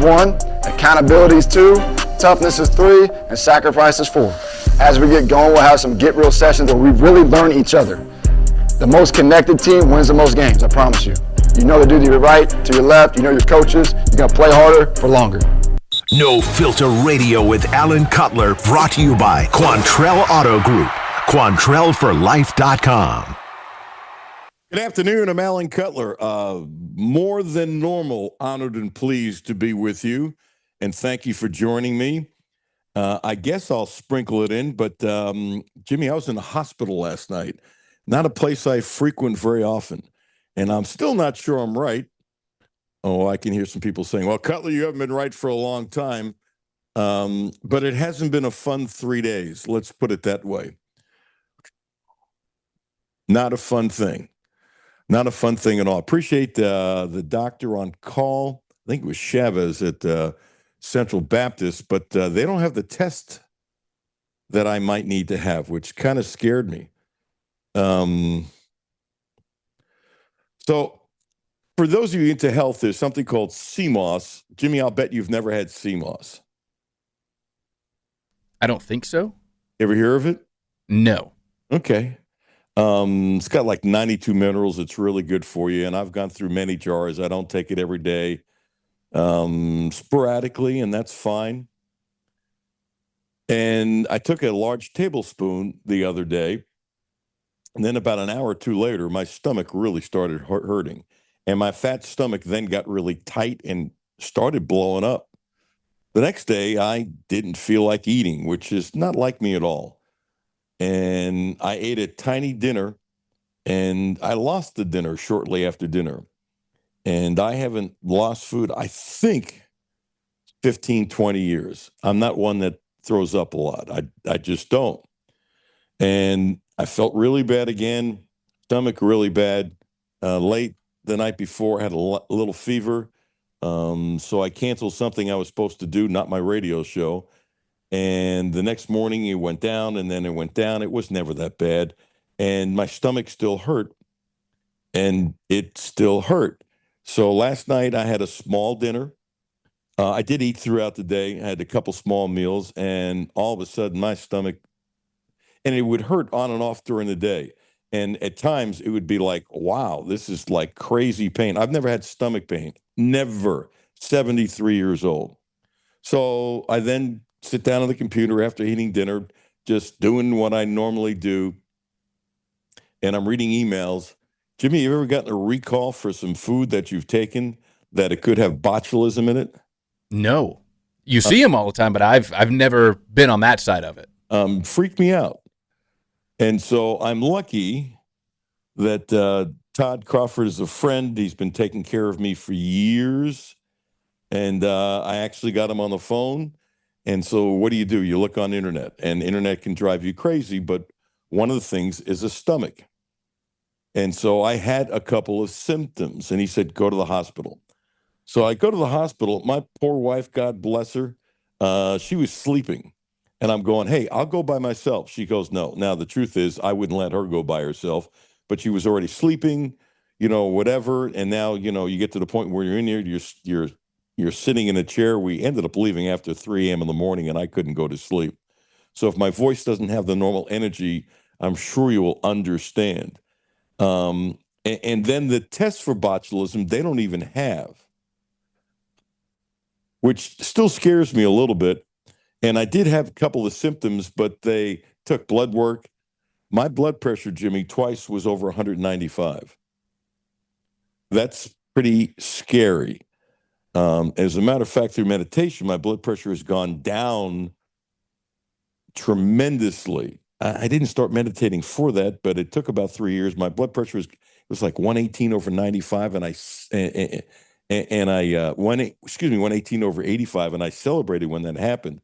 1, accountability is 2, toughness is 3, and sacrifice is 4. As we get going, we'll have some get real sessions where we really learn each other. The most connected team wins the most games, I promise you. You know the dude to your right, to your left, you know your coaches, you're going to play harder for longer. No Filter Radio with Alan Cutler, brought to you by Quantrell Auto Group, QuantrellForLife.com. Good afternoon. I'm Alan Cutler. More than normal, honored and pleased to be with you, and thank you for joining me. I guess I'll sprinkle it in, but Jimmy, I was in the hospital last night. Not a place I frequent very often, and I'm still not sure I'm right. Oh, I can hear some people saying, well, Cutler, you haven't been right for a long time. But it hasn't been a fun 3 days. Let's put it that way. Not a fun thing. Not a fun thing at all. Appreciate the doctor on call. I think it was Chavez at Central Baptist, but they don't have the test that I might need to have, which kind of scared me. So for those of you into health, there's something called CMOS. Jimmy, I'll bet you've never had CMOS. I don't think so. Ever hear of it? No. Okay. It's got like 92 minerals. It's really good for you. And I've gone through many jars. I don't take it every day, sporadically, and that's fine. And I took a large tablespoon the other day. And then about an hour or two later, my stomach really started hurting. And my fat stomach then got really tight and started blowing up. The next day, I didn't feel like eating, which is not like me at all. And I ate a tiny dinner, and I lost the dinner shortly after dinner. And I haven't lost food, I think, 15, 20 years. I'm not one that throws up a lot. I just don't. And I felt really bad again, stomach really bad. Late the night before, I had a little fever. So I canceled something I was supposed to do, not my radio show. And the next morning it went down, and then it went down. It was never that bad. And my stomach still hurt, and it still hurt. So last night I had a small dinner. I did eat throughout the day. I had a couple small meals, and all of a sudden my stomach, and it would hurt on and off during the day. And at times it would be like, wow, this is like crazy pain. I've never had stomach pain, never, 73 years old. So I then sit down on the computer after eating dinner, just doing what I normally do. And I'm reading emails. Jimmy, you ever gotten a recall for some food that you've taken that it could have botulism in it? No. You see them all the time, but I've never been on that side of it. Freaked me out. And so I'm lucky that Todd Crawford is a friend. He's been taking care of me for years. And I actually got him on the phone. And so what do? You look on the internet, and the internet can drive you crazy. But one of the things is a stomach. And so I had a couple of symptoms, and he said, go to the hospital. So I go to the hospital. My poor wife, God bless her, she was sleeping. And I'm going, hey, I'll go by myself. She goes, no. Now, the truth is, I wouldn't let her go by herself, but she was already sleeping, whatever. And now, you get to the point where you're in there, you're sitting in a chair. We ended up leaving after 3 a.m. in the morning, and I couldn't go to sleep. So if my voice doesn't have the normal energy, I'm sure you will understand. And then the test for botulism, they don't even have, which still scares me a little bit. And I did have a couple of symptoms, but they took blood work. My blood pressure, Jimmy, twice was over 195. That's pretty scary. As a matter of fact, through meditation, my blood pressure has gone down tremendously. I didn't start meditating for that, but it took about 3 years. My blood pressure was like 118 over 95, and 118 over 85, and I celebrated when that happened.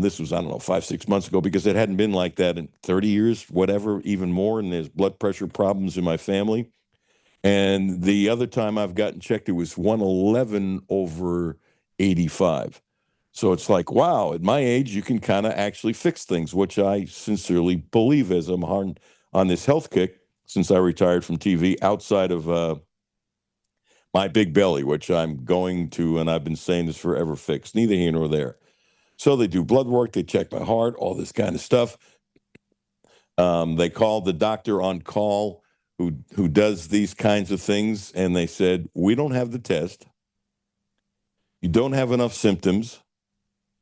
This was, 5-6 months ago, because it hadn't been like that in 30 years, whatever, even more. And there's blood pressure problems in my family. And the other time I've gotten checked, it was 111 over 85. So it's like, wow, at my age, you can kind of actually fix things, which I sincerely believe, as I'm on this health kick since I retired from TV, outside of my big belly, which I'm going to, and I've been saying this forever, fix. Neither here nor there. So they do blood work, they check my heart, all this kind of stuff. They called the doctor on call who does these kinds of things, and they said, we don't have the test. You don't have enough symptoms.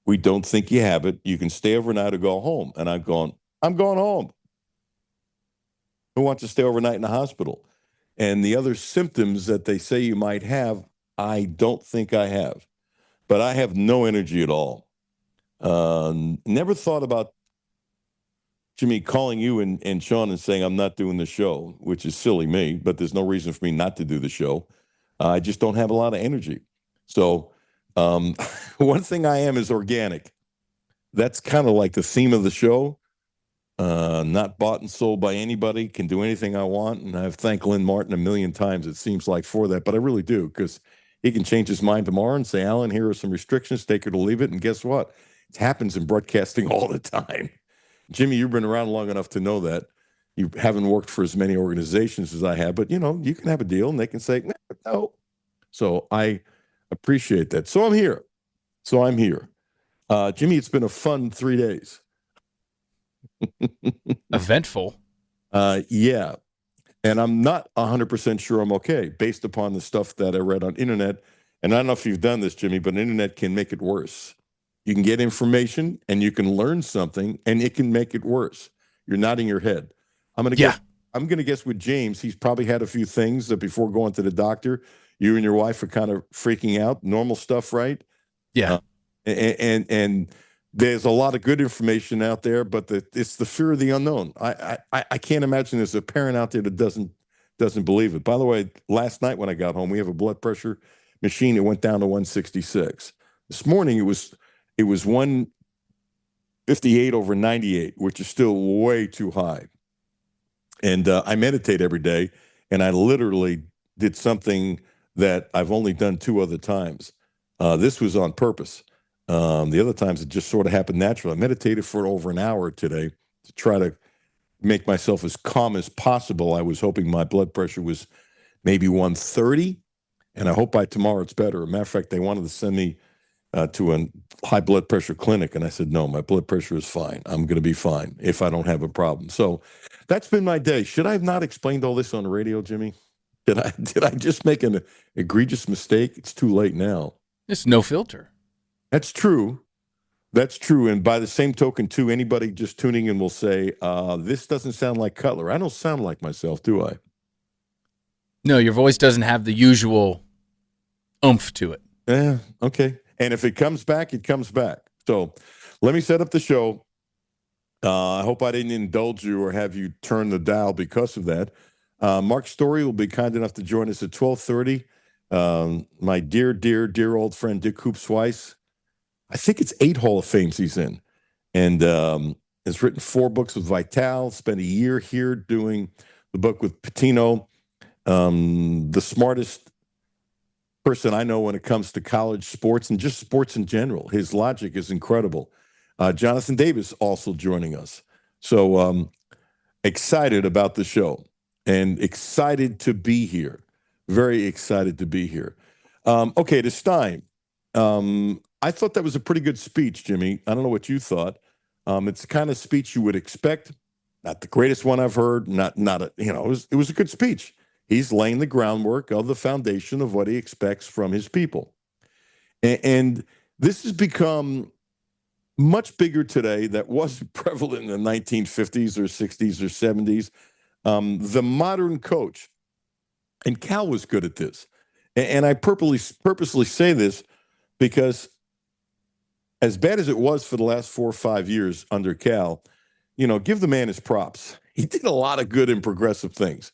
We don't think you have it. You can stay overnight or go home. And I'm going home. Who wants to stay overnight in the hospital? And the other symptoms that they say you might have, I don't think I have. But I have no energy at all. Never thought about, Jimmy, calling you and Sean and saying I'm not doing the show, which is silly me, but there's no reason for me not to do the show. I just don't have a lot of energy. So one thing I am is organic. That's kind of like the theme of the show. Not bought and sold by anybody, can do anything I want. And I've thanked Lynn Martin a million times, it seems like, for that. But I really do, because he can change his mind tomorrow and say, Alan, here are some restrictions, take it or leave it. And guess what? It happens in broadcasting all the time. Jimmy, you've been around long enough to know that. You haven't worked for as many organizations as I have, but, you can have a deal and they can say, no. So I appreciate that. So I'm here. Jimmy, it's been a fun 3 days. Eventful. Yeah. And I'm not 100% sure I'm okay based upon the stuff that I read on internet. And I don't know if you've done this, Jimmy, but internet can make it worse. You can get information and you can learn something and it can make it worse. You're nodding your head. I'm going to guess with James, he's probably had a few things that before going to the doctor, you and your wife are kind of freaking out. Normal stuff, right? Yeah. And there's a lot of good information out there, but it's the fear of the unknown. I can't imagine there's a parent out there that doesn't believe it. By the way, last night when I got home, we have a blood pressure machine. It went down to 166. This morning it was 158/98, which is still way too high. And I meditate every day, and I literally did something that I've only done 2 other times. This was on purpose. The other times it just sort of happened naturally. I meditated for over an hour today to try to make myself as calm as possible. I was hoping my blood pressure was maybe 130, and I hope by tomorrow it's better. As a matter of fact, they wanted to send me to a high blood pressure clinic, and I said, no, my blood pressure is fine. I'm going to be fine if I don't have a problem. So that's been my day. Should I have not explained all this on the radio, Jimmy? Did I just make an egregious mistake? It's too late now. It's no filter. That's true. And by the same token, too, anybody just tuning in will say, this doesn't sound like Cutler. I don't sound like myself, do I? No, your voice doesn't have the usual oomph to it. Yeah, okay. And if it comes back, it comes back. So let me set up the show. I hope I didn't indulge you or have you turn the dial because of that. Mark Story will be kind enough to join us at 12:30. My dear old friend Dick Hoops Weiss. I think it's 8 Hall of Fames he's in. And has written 4 books with Vital, spent a year here doing the book with Patino. The smartest person I know when it comes to college sports and just sports in general. His logic is incredible. Jonathan Davis also joining us. So excited about the show and excited to be here. Very excited to be here. Okay, to Stein. I thought that was a pretty good speech, Jimmy. I don't know what you thought. It's the kind of speech you would expect. Not the greatest one I've heard. It was a good speech. He's laying the groundwork of the foundation of what he expects from his people. And this has become much bigger today that wasn't prevalent in the 1950s or 60s or 70s. The modern coach, and Cal was good at this. And I purposely say this because as bad as it was for the last 4 or 5 years under Cal, give the man his props. He did a lot of good and progressive things.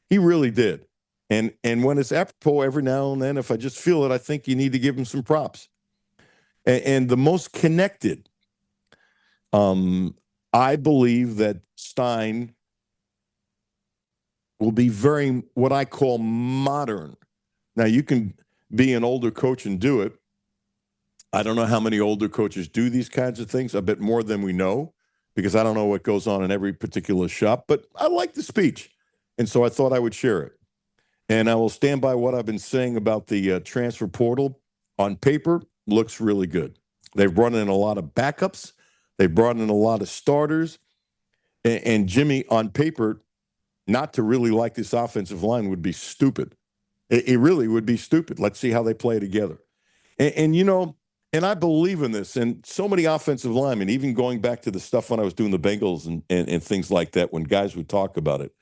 He really did. And when it's apropos every now and then, if I just feel it, I think you need to give him some props. And the most connected, I believe that Stein will be very, what I call modern. Now, you can be an older coach and do it. I don't know how many older coaches do these kinds of things. I bet more than we know, because I don't know what goes on in every particular shop. But I like the speech. And so I thought I would share it. And I will stand by what I've been saying about the transfer portal. On paper, looks really good. They've brought in a lot of backups. They've brought in a lot of starters. And Jimmy, on paper, not to really like this offensive line would be stupid. It really would be stupid. Let's see how they play together. And I believe in this. And so many offensive linemen, even going back to the stuff when I was doing the Bengals and things like that, when guys would talk about it.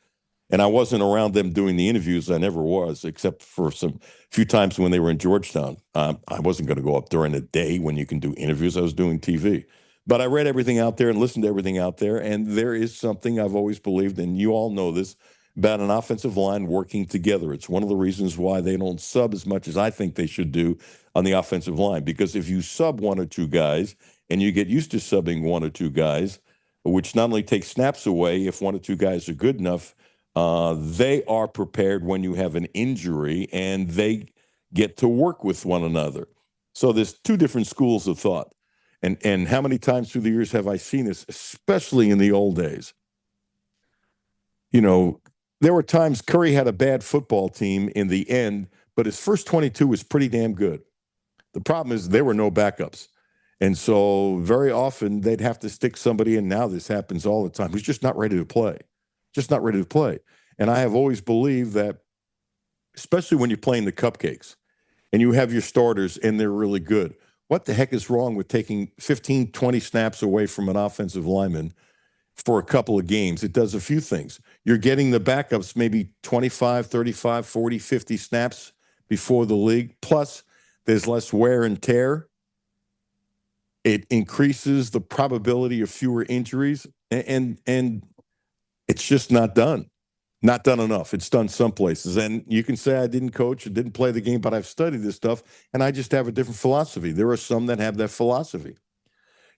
And I wasn't around them doing the interviews. I never was, except for some few times when they were in Georgetown. I wasn't going to go up during the day when you can do interviews. I was doing TV. But I read everything out there and listened to everything out there. And there is something I've always believed, and you all know this, about an offensive line working together. It's one of the reasons why they don't sub as much as I think they should do on the offensive line. Because if you sub one or two guys and you get used to subbing one or two guys, which not only takes snaps away if one or two guys are good enough, they are prepared when you have an injury and they get to work with one another. So there's two different schools of thought. And how many times through the years have I seen this, especially in the old days? You know, there were times Curry had a bad football team in the end, but his first 22 was pretty damn good. The problem is there were no backups. And so very often they'd have to stick somebody in. Now this happens all the time. Who's just not ready to play. Just not ready to play. And I have always believed that, especially when you're playing the cupcakes and you have your starters and they're really good, what the heck is wrong with taking 15, 20 snaps away from an offensive lineman for a couple of games? It does a few things. You're getting the backups maybe 25, 35, 40, 50 snaps before the league. Plus, there's less wear and tear. It increases the probability of fewer injuries. And it's just not done. Not done enough. It's done some places. And you can say I didn't coach, I didn't play the game, but I've studied this stuff, and I just have a different philosophy. There are some that have that philosophy.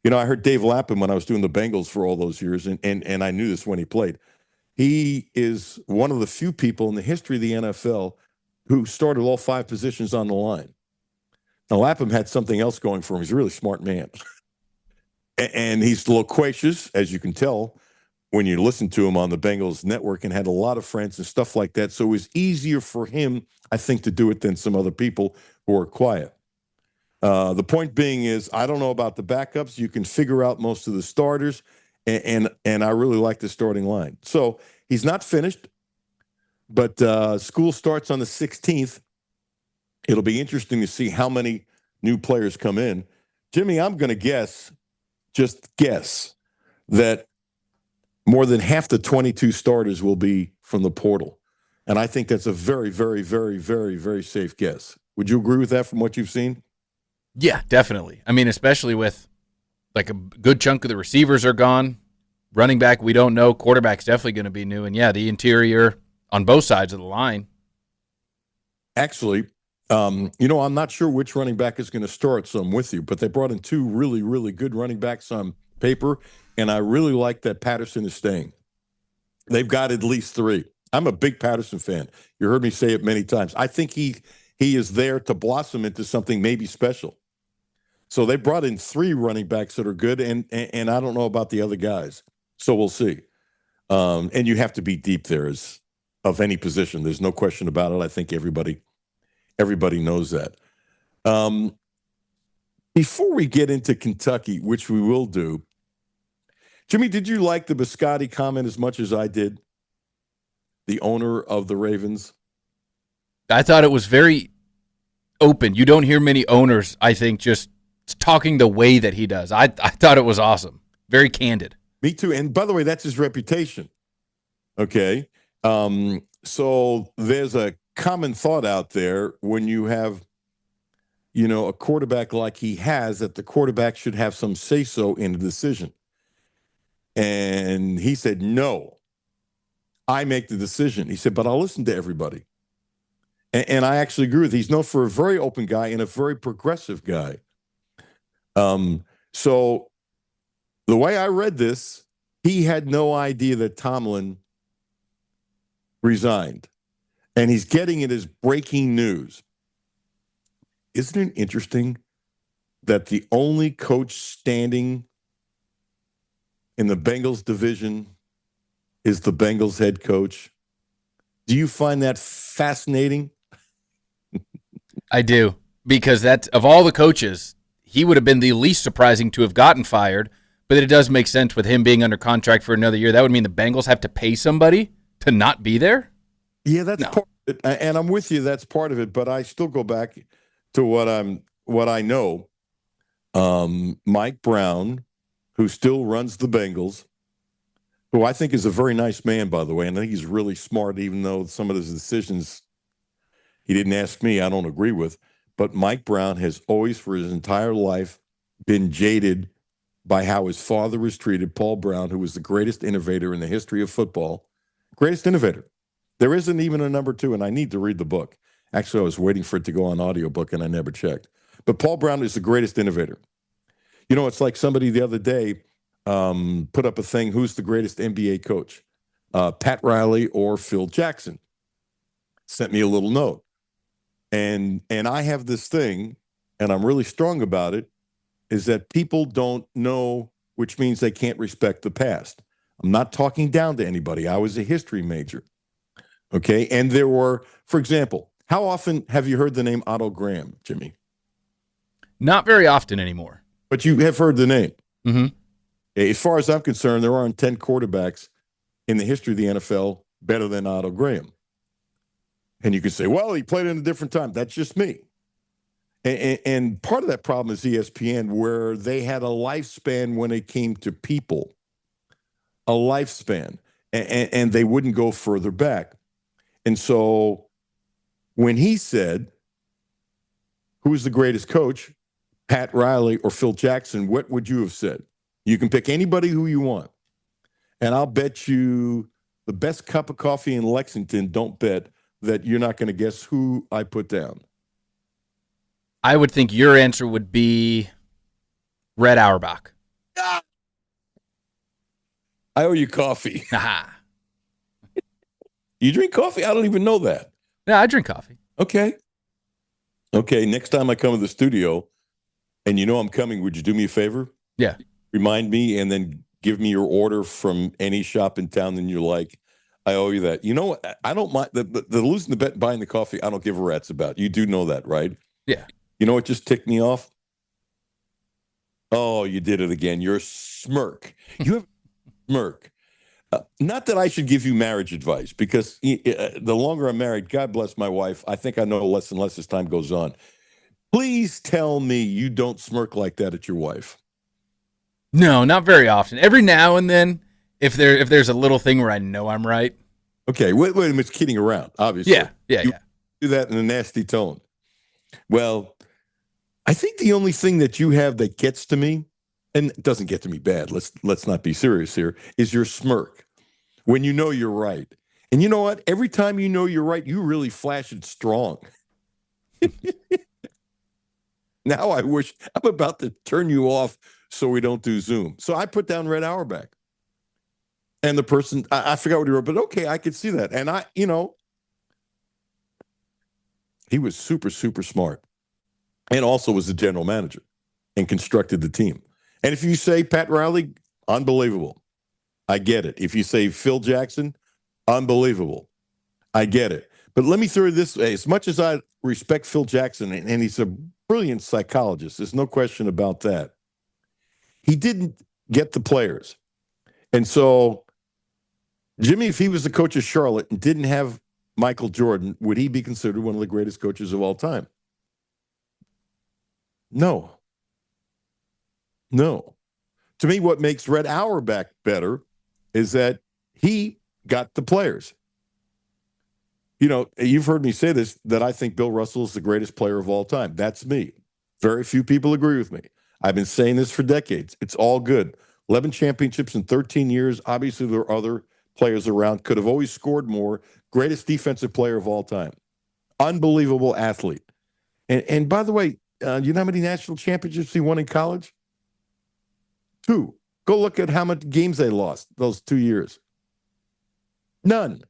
You know, I heard Dave Lapham when I was doing the Bengals for all those years, and I knew this when he played. He is one of the few people in the history of the NFL who started all five positions on the line. Now, Lapham had something else going for him. He's a really smart man. And he's loquacious, as you can tell, when you listen to him on the Bengals network, and had a lot of friends and stuff like that. So it was easier for him, I think, to do it than some other people who are quiet. The point being is, I don't know about the backups. You can figure out most of the starters, and I really like the starting line. So he's not finished, but school starts on the 16th. It'll be interesting to see how many new players come in. Jimmy, I'm going to just guess, that more than half the 22 starters will be from the portal. And I think that's a very, very, very, very, very safe guess. Would you agree with that from what you've seen? Yeah, definitely. I mean, especially with like a good chunk of the receivers are gone. Running back, we don't know. Quarterback's definitely going to be new. And yeah, the interior on both sides of the line. Actually, I'm not sure which running back is going to start, so I'm with you. But they brought in two really, really good running backs on paper, and I really like that Patterson is staying. They've got at least three. I'm a big Patterson fan. You heard me say it many times. I think he is there to blossom into something maybe special. So they brought in three running backs that are good, and I don't know about the other guys. So we'll see. And you have to be deep there as of any position. There's no question about it. I think everybody knows that. Before we get into Kentucky, which we will do, Jimmy, did you like the Biscotti comment as much as I did? The owner of the Ravens? I thought it was very open. You don't hear many owners, I think, just talking the way that he does. I thought it was awesome. Very candid. Me too. And by the way, that's his reputation. Okay. So there's a common thought out there when you have, a quarterback like he has, that the quarterback should have some say-so in the decision. And he said, no, I make the decision. He said, but I'll listen to everybody. And I actually agree with you. He's known for a very open guy and a very progressive guy. So the way I read this, he had no idea that Tomlin resigned. And he's getting it as breaking news. Isn't it interesting that the only coach standing in the Bengals division is the Bengals head coach? Do you find that fascinating? I do, because that of all the coaches, he would have been the least surprising to have gotten fired. But it does make sense with him being under contract for another year. That would mean the Bengals have to pay somebody to not be there. Yeah, that's part of it. And I'm with you. That's part of it. But I still go back to what I know. Mike Brown, who still runs the Bengals, who I think is a very nice man, by the way, and I think he's really smart, even though some of his decisions he didn't ask me, I don't agree with. But Mike Brown has always, for his entire life, been jaded by how his father was treated, Paul Brown, who was the greatest innovator in the history of football. Greatest innovator. There isn't even a number 2, and I need to read the book. Actually, I was waiting for it to go on audiobook, and I never checked. But Paul Brown is the greatest innovator. You know, it's like somebody the other day put up a thing, who's the greatest NBA coach? Pat Riley or Phil Jackson? Sent me a little note. And I have this thing, and I'm really strong about it, is that people don't know, which means they can't respect the past. I'm not talking down to anybody. I was a history major. Okay. And there were, for example, how often have you heard the name Otto Graham, Jimmy? Not very often anymore. But you have heard the name. Mm-hmm. As far as I'm concerned, there aren't 10 quarterbacks in the history of the NFL better than Otto Graham. And you can say, well, he played in a different time. That's just me. And part of that problem is ESPN, where they had a lifespan when it came to people, a lifespan, and they wouldn't go further back. And so when he said, who's the greatest coach, Pat Riley or Phil Jackson, what would you have said? You can pick anybody who you want. And I'll bet you the best cup of coffee in Lexington, don't bet that you're not going to guess who I put down. I would think your answer would be Red Auerbach. Ah! I owe you coffee. Aha. You drink coffee? I don't even know that. Yeah, I drink coffee. Okay. Next time I come to the studio and you know I'm coming, would you do me a favor? Yeah. Remind me and then give me your order from any shop in town that you like. I owe you that. You know what? I don't mind the losing the bet and buying the coffee. I don't give a rat's about. You do know that, right? Yeah. You know what just ticked me off? Oh, you did it again. You're a smirk. You have a smirk. Not that I should give you marriage advice, because the longer I'm married, God bless my wife, I think I know less and less as time goes on. Please tell me you don't smirk like that at your wife. No, not very often. Every now and then, if there's a little thing where I know I'm right. Okay, wait a minute, it's kidding around, obviously. Yeah. You do that in a nasty tone. Well, I think the only thing that you have that gets to me, and it doesn't get to me bad, let's not be serious here, is your smirk when you know you're right. And you know what? Every time you know you're right, you really flash it strong. Now I wish I'm about to turn you off so we don't do Zoom. So I put down Red Auerbach. And the person, I forgot what he wrote, but okay, I could see that. And he was super, super smart. And also was the general manager and constructed the team. And if you say Pat Riley, unbelievable. I get it. If you say Phil Jackson, unbelievable. I get it. But let me throw it this way. As much as I respect Phil Jackson, and he's a brilliant psychologist, there's no question about that, he didn't get the players. And so, Jimmy, if he was the coach of Charlotte and didn't have Michael Jordan, would he be considered one of the greatest coaches of all time? No. To me, what makes Red Auerbach better is that he got the players. You know, you've heard me say this, that I think Bill Russell is the greatest player of all time. That's me. Very few people agree with me. I've been saying this for decades. It's all good. 11 championships in 13 years. Obviously, there are other players around. Could have always scored more. Greatest defensive player of all time. Unbelievable athlete. And by the way, you know how many national championships he won in college? 2. Go look at how many games they lost those 2 years. None.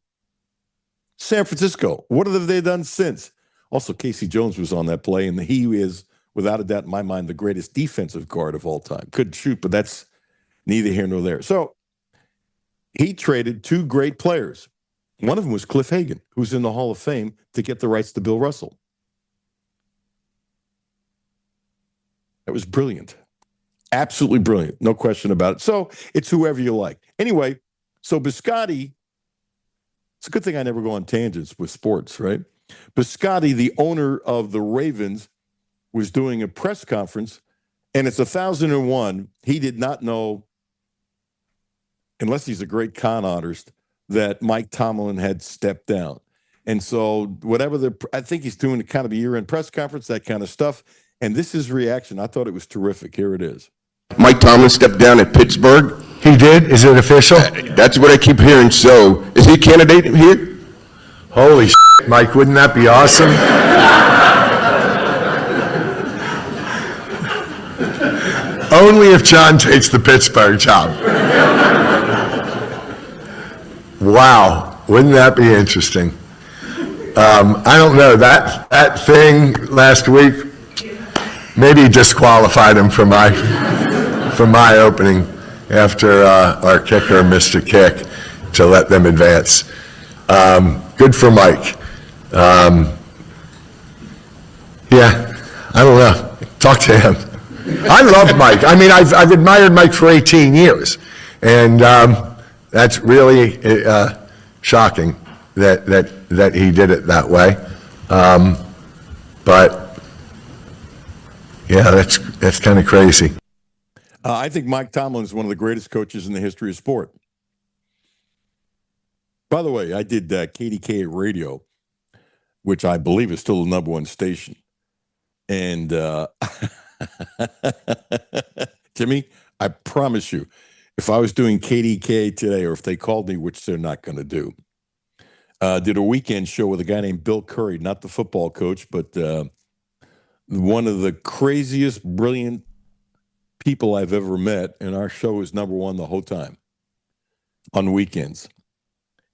San Francisco, what have they done since? Also, Casey Jones was on that play, and he is, without a doubt in my mind, the greatest defensive guard of all time. Couldn't shoot, but that's neither here nor there. So he traded 2 great players One of them was Cliff Hagan, who's in the Hall of Fame to get the rights to Bill Russell. That was brilliant. Absolutely brilliant. No question about it. So it's whoever you like. Anyway, so Biscotti, it's a good thing I never go on tangents with sports, right? Biscotti, the owner of the Ravens, was doing a press conference, and it's 1,001. He did not know, unless he's a great con artist, that Mike Tomlin had stepped down. And so I think he's doing kind of a year-end press conference, that kind of stuff. And this is reaction. I thought it was terrific. Here it is. Mike Tomlin stepped down at Pittsburgh. He did? Is it official? That's what I keep hearing. So, is he a candidate here? Holy shit, Mike, wouldn't that be awesome? Only if John takes the Pittsburgh job. Wow, wouldn't that be interesting? I don't know, that thing last week maybe disqualified him from my opening after our kicker missed a kick to let them advance. Good for Mike. Yeah, I don't know. Talk to him. I love Mike. I mean, I've admired Mike for 18 years, and that's really shocking that he did it that way. But yeah, that's kind of crazy. I think Mike Tomlin is one of the greatest coaches in the history of sport. By the way, I did KDK radio, which I believe is still the number one station. And Jimmy, I promise you, if I was doing KDK today, or if they called me, which they're not going to do, did a weekend show with a guy named Bill Curry, not the football coach, but one of the craziest, brilliant people I've ever met, and our show was number one the whole time on weekends.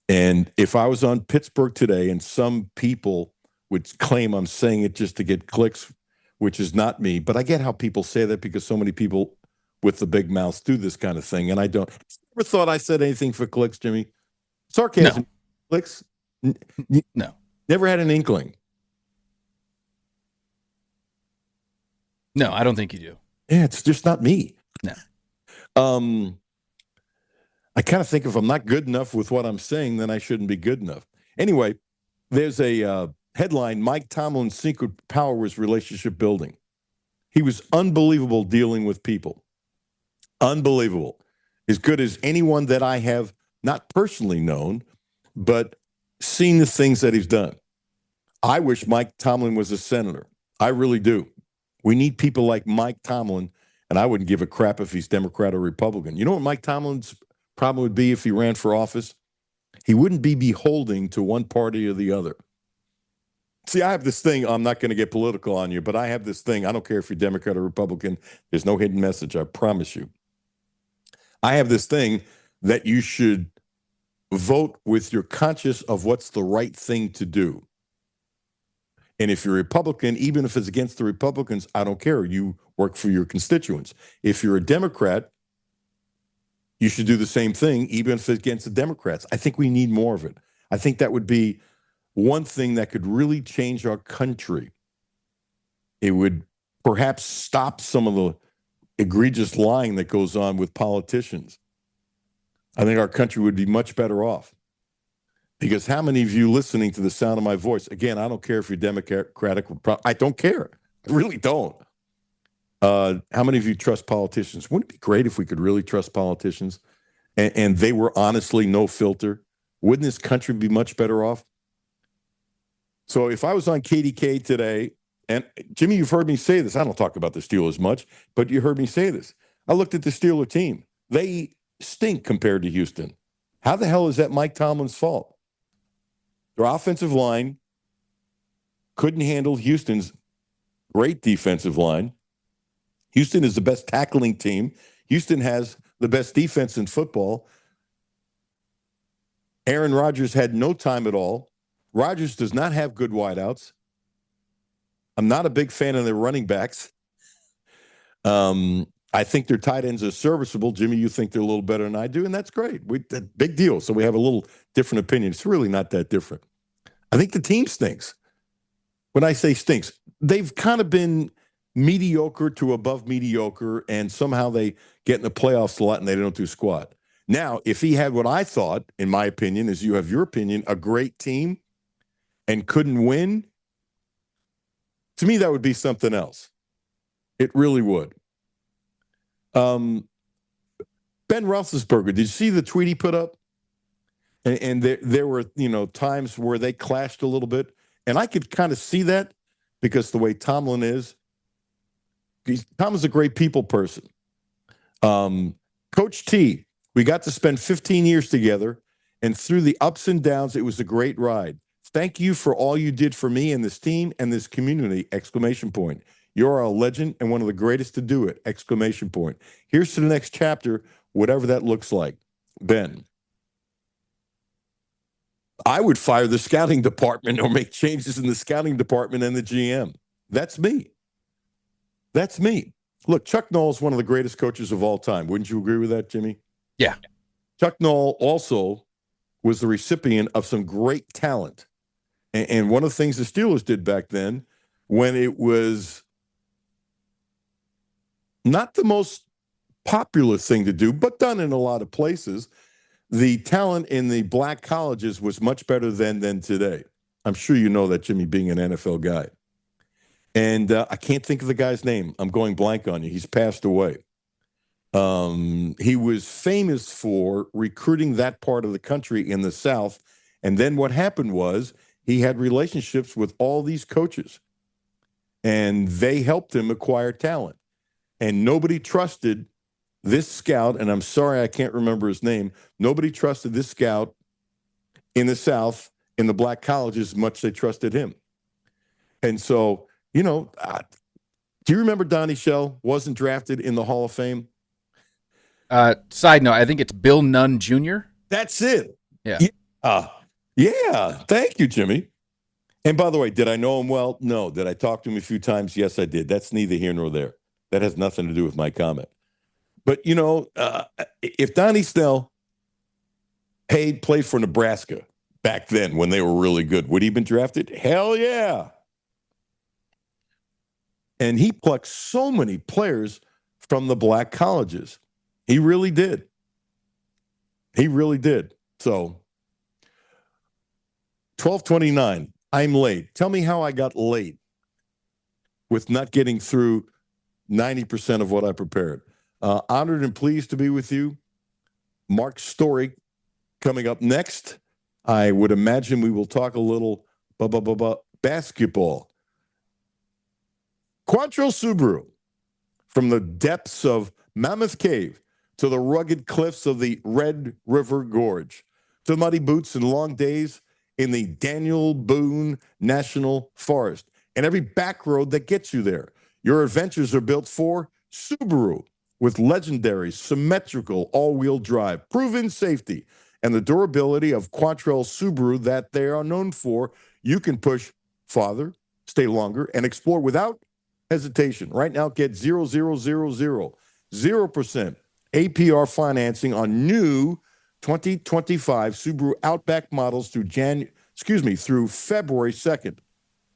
And if I was on Pittsburgh today, and some people would claim I'm saying it just to get clicks, which is not me, but I get how people say that because so many people with the big mouths do this kind of thing, and I don't. Never thought I said anything for clicks, Jimmy. Sarcasm, no. Clicks. No. Never had an inkling. No, I don't think you do. Yeah, it's just not me. No. I kind of think if I'm not good enough with what I'm saying, then I shouldn't be good enough. Anyway, there's a headline, Mike Tomlin's secret power was relationship building. He was unbelievable dealing with people. Unbelievable. As good as anyone that I have not personally known, but seen the things that he's done. I wish Mike Tomlin was a senator. I really do. We need people like Mike Tomlin, and I wouldn't give a crap if he's Democrat or Republican. You know what Mike Tomlin's problem would be if he ran for office? He wouldn't be beholden to one party or the other. See, I have this thing, I'm not going to get political on you, but I have this thing, I don't care if you're Democrat or Republican, there's no hidden message, I promise you. I have this thing that you should vote with your conscience of what's the right thing to do. And if you're a Republican, even if it's against the Republicans, I don't care. You work for your constituents. If you're a Democrat, you should do the same thing, even if it's against the Democrats. I think we need more of it. I think that would be one thing that could really change our country. It would perhaps stop some of the egregious lying that goes on with politicians. I think our country would be much better off. Because how many of you listening to the sound of my voice, again, I don't care if you're Democratic, I don't care. I really don't. How many of you trust politicians? Wouldn't it be great if we could really trust politicians and they were honestly no filter? Wouldn't this country be much better off? So if I was on KDK today, and Jimmy, you've heard me say this. I don't talk about the Steelers much, but you heard me say this. I looked at the Steeler team. They stink compared to Houston. How the hell is that Mike Tomlin's fault? Their offensive line couldn't handle Houston's great defensive line. Houston is the best tackling team. Houston has the best defense in football. Aaron Rodgers had no time at all. Rodgers does not have good wideouts. I'm not a big fan of their running backs. I think their tight ends are serviceable. Jimmy, you think they're a little better than I do, and that's great. Big deal. So we have a little different opinion. It's really not that different. I think the team stinks. When I say stinks, they've kind of been mediocre to above mediocre, and somehow they get in the playoffs a lot and they don't do squat. Now, if he had what I thought, in my opinion, as you have your opinion, a great team and couldn't win, to me, that would be something else. It really would. Ben Roethlisberger, did you see the tweet he put up? And there were, times where they clashed a little bit. And I could kind of see that because the way Tomlin is, Tomlin's a great people person. Coach T, we got to spend 15 years together, and through the ups and downs, it was a great ride. Thank you for all you did for me and this team and this community, ! You're a legend and one of the greatest to do it, ! Here's to the next chapter, whatever that looks like. Ben. I would fire the scouting department or make changes in the scouting department and the GM. That's me. That's me. Look, Chuck Noll is one of the greatest coaches of all time. Wouldn't you agree with that, Jimmy? Yeah. Chuck Noll also was the recipient of some great talent. And one of the things the Steelers did back then, when it was not the most popular thing to do, but done in a lot of places, the talent in the black colleges was much better then than today. I'm sure you know that, Jimmy, being an NFL guy. And I can't think of the guy's name. I'm going blank on you. He's passed away. He was famous for recruiting that part of the country in the South. And then what happened was he had relationships with all these coaches. And they helped him acquire talent. And nobody trusted this scout, and I'm sorry I can't remember his name, nobody trusted this scout in the South, in the black colleges, as much as they trusted him. And so, do you remember Donnie Shell wasn't drafted in the Hall of Fame? Side note, I think it's Bill Nunn Jr. That's it. Yeah. Yeah. Thank you, Jimmy. And by the way, did I know him well? No. Did I talk to him a few times? Yes, I did. That's neither here nor there. That has nothing to do with my comment. But, if Donnie Snell played for Nebraska back then when they were really good, would he have been drafted? Hell yeah. And he plucked so many players from the black colleges. He really did. He really did. So, 12:29, I'm late. Tell me how I got late with not getting through 90% of what I prepared. Honored and pleased to be with you. Mark Story coming up next. I would imagine we will talk a little basketball. Quantrill Subaru, from the depths of Mammoth Cave to the rugged cliffs of the Red River Gorge, to the muddy boots and long days in the Daniel Boone National Forest, and every back road that gets you there. Your adventures are built for Subaru, with legendary, symmetrical, all-wheel drive, proven safety, and the durability of Quantrill Subaru that they are known for. You can push farther, stay longer, and explore without hesitation. Right now, get 0% APR financing on new 2025 Subaru Outback models through February 2nd.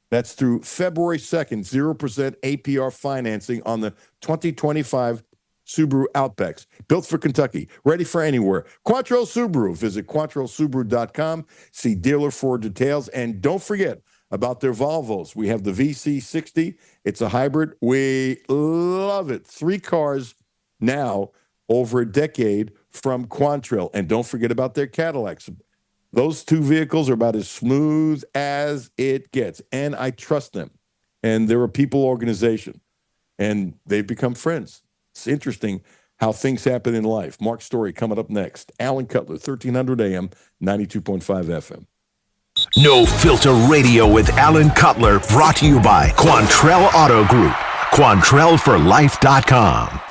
That's through February 2nd, 0% APR financing on the 2025 Subaru Outbacks. Built for Kentucky, ready for anywhere. Quantrill Subaru. Visit QuantrillSubaru.com. See dealer for details. And don't forget about their Volvos. We have the VC60. It's a hybrid. We love it. 3 cars now over a decade from Quantrill. And don't forget about their Cadillacs. Those 2 vehicles are about as smooth as it gets. And I trust them. And they're a people organization. And they've become friends. It's interesting how things happen in life. Mark Story coming up next. Alan Cutler, 1300 AM, 92.5 FM. No Filter Radio with Alan Cutler, brought to you by Quantrell Auto Group. QuantrellForLife.com.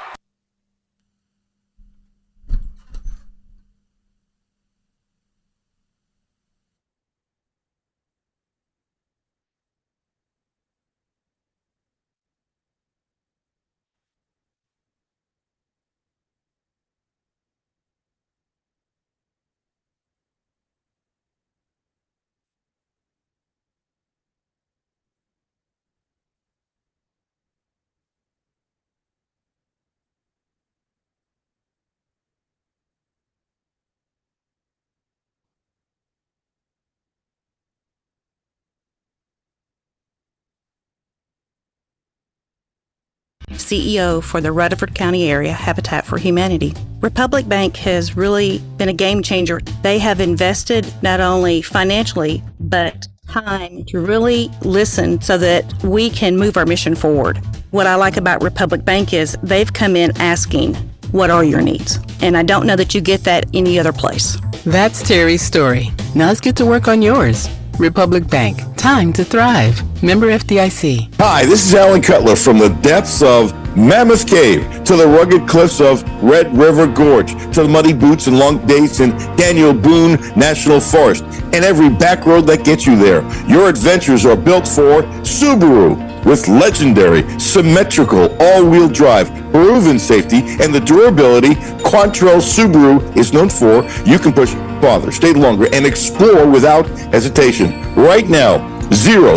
CEO for the Rutherford County Area Habitat for Humanity. Republic Bank has really been a game changer. They have invested not only financially, but time to really listen so that we can move our mission forward. What I like about Republic Bank is they've come in asking, what are your needs? And I don't know that you get that any other place. That's Terry's story. Now let's get to work on yours. Republic Bank. Time to thrive. Member FDIC. Hi, this is Alan Cutler from the depths of Mammoth Cave to the rugged cliffs of Red River Gorge to the muddy boots and long days in Daniel Boone National Forest and every back road that gets you there. Your adventures are built for Subaru with legendary, symmetrical, all-wheel drive, proven safety, and the durability Quantrell Subaru is known for. You can push farther, stay longer, and explore without hesitation. Right now, 0%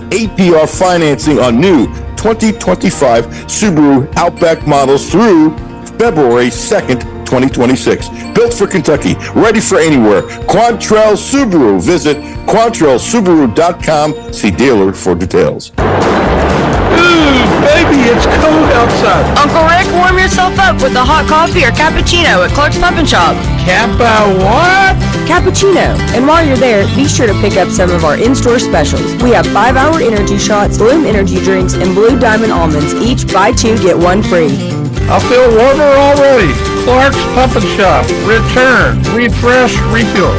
APR financing on new 2025 Subaru Outback models through February 2nd, 2026. Built for Kentucky, ready for anywhere. Quantrell Subaru. Visit QuantrellSubaru.com. See dealer for details. Baby, it's cold outside. Uncle Rick, warm yourself up with a hot coffee or cappuccino at Clark's Pub and Shop. Kappa what? Cappuccino. And while you're there, be sure to pick up some of our in-store specials. We have 5-hour energy shots, Bloom energy drinks, and Blue Diamond almonds. Each buy 2, get 1 free. I feel warmer already. Clark's Pub and Shop. Return. Refresh. Refuel.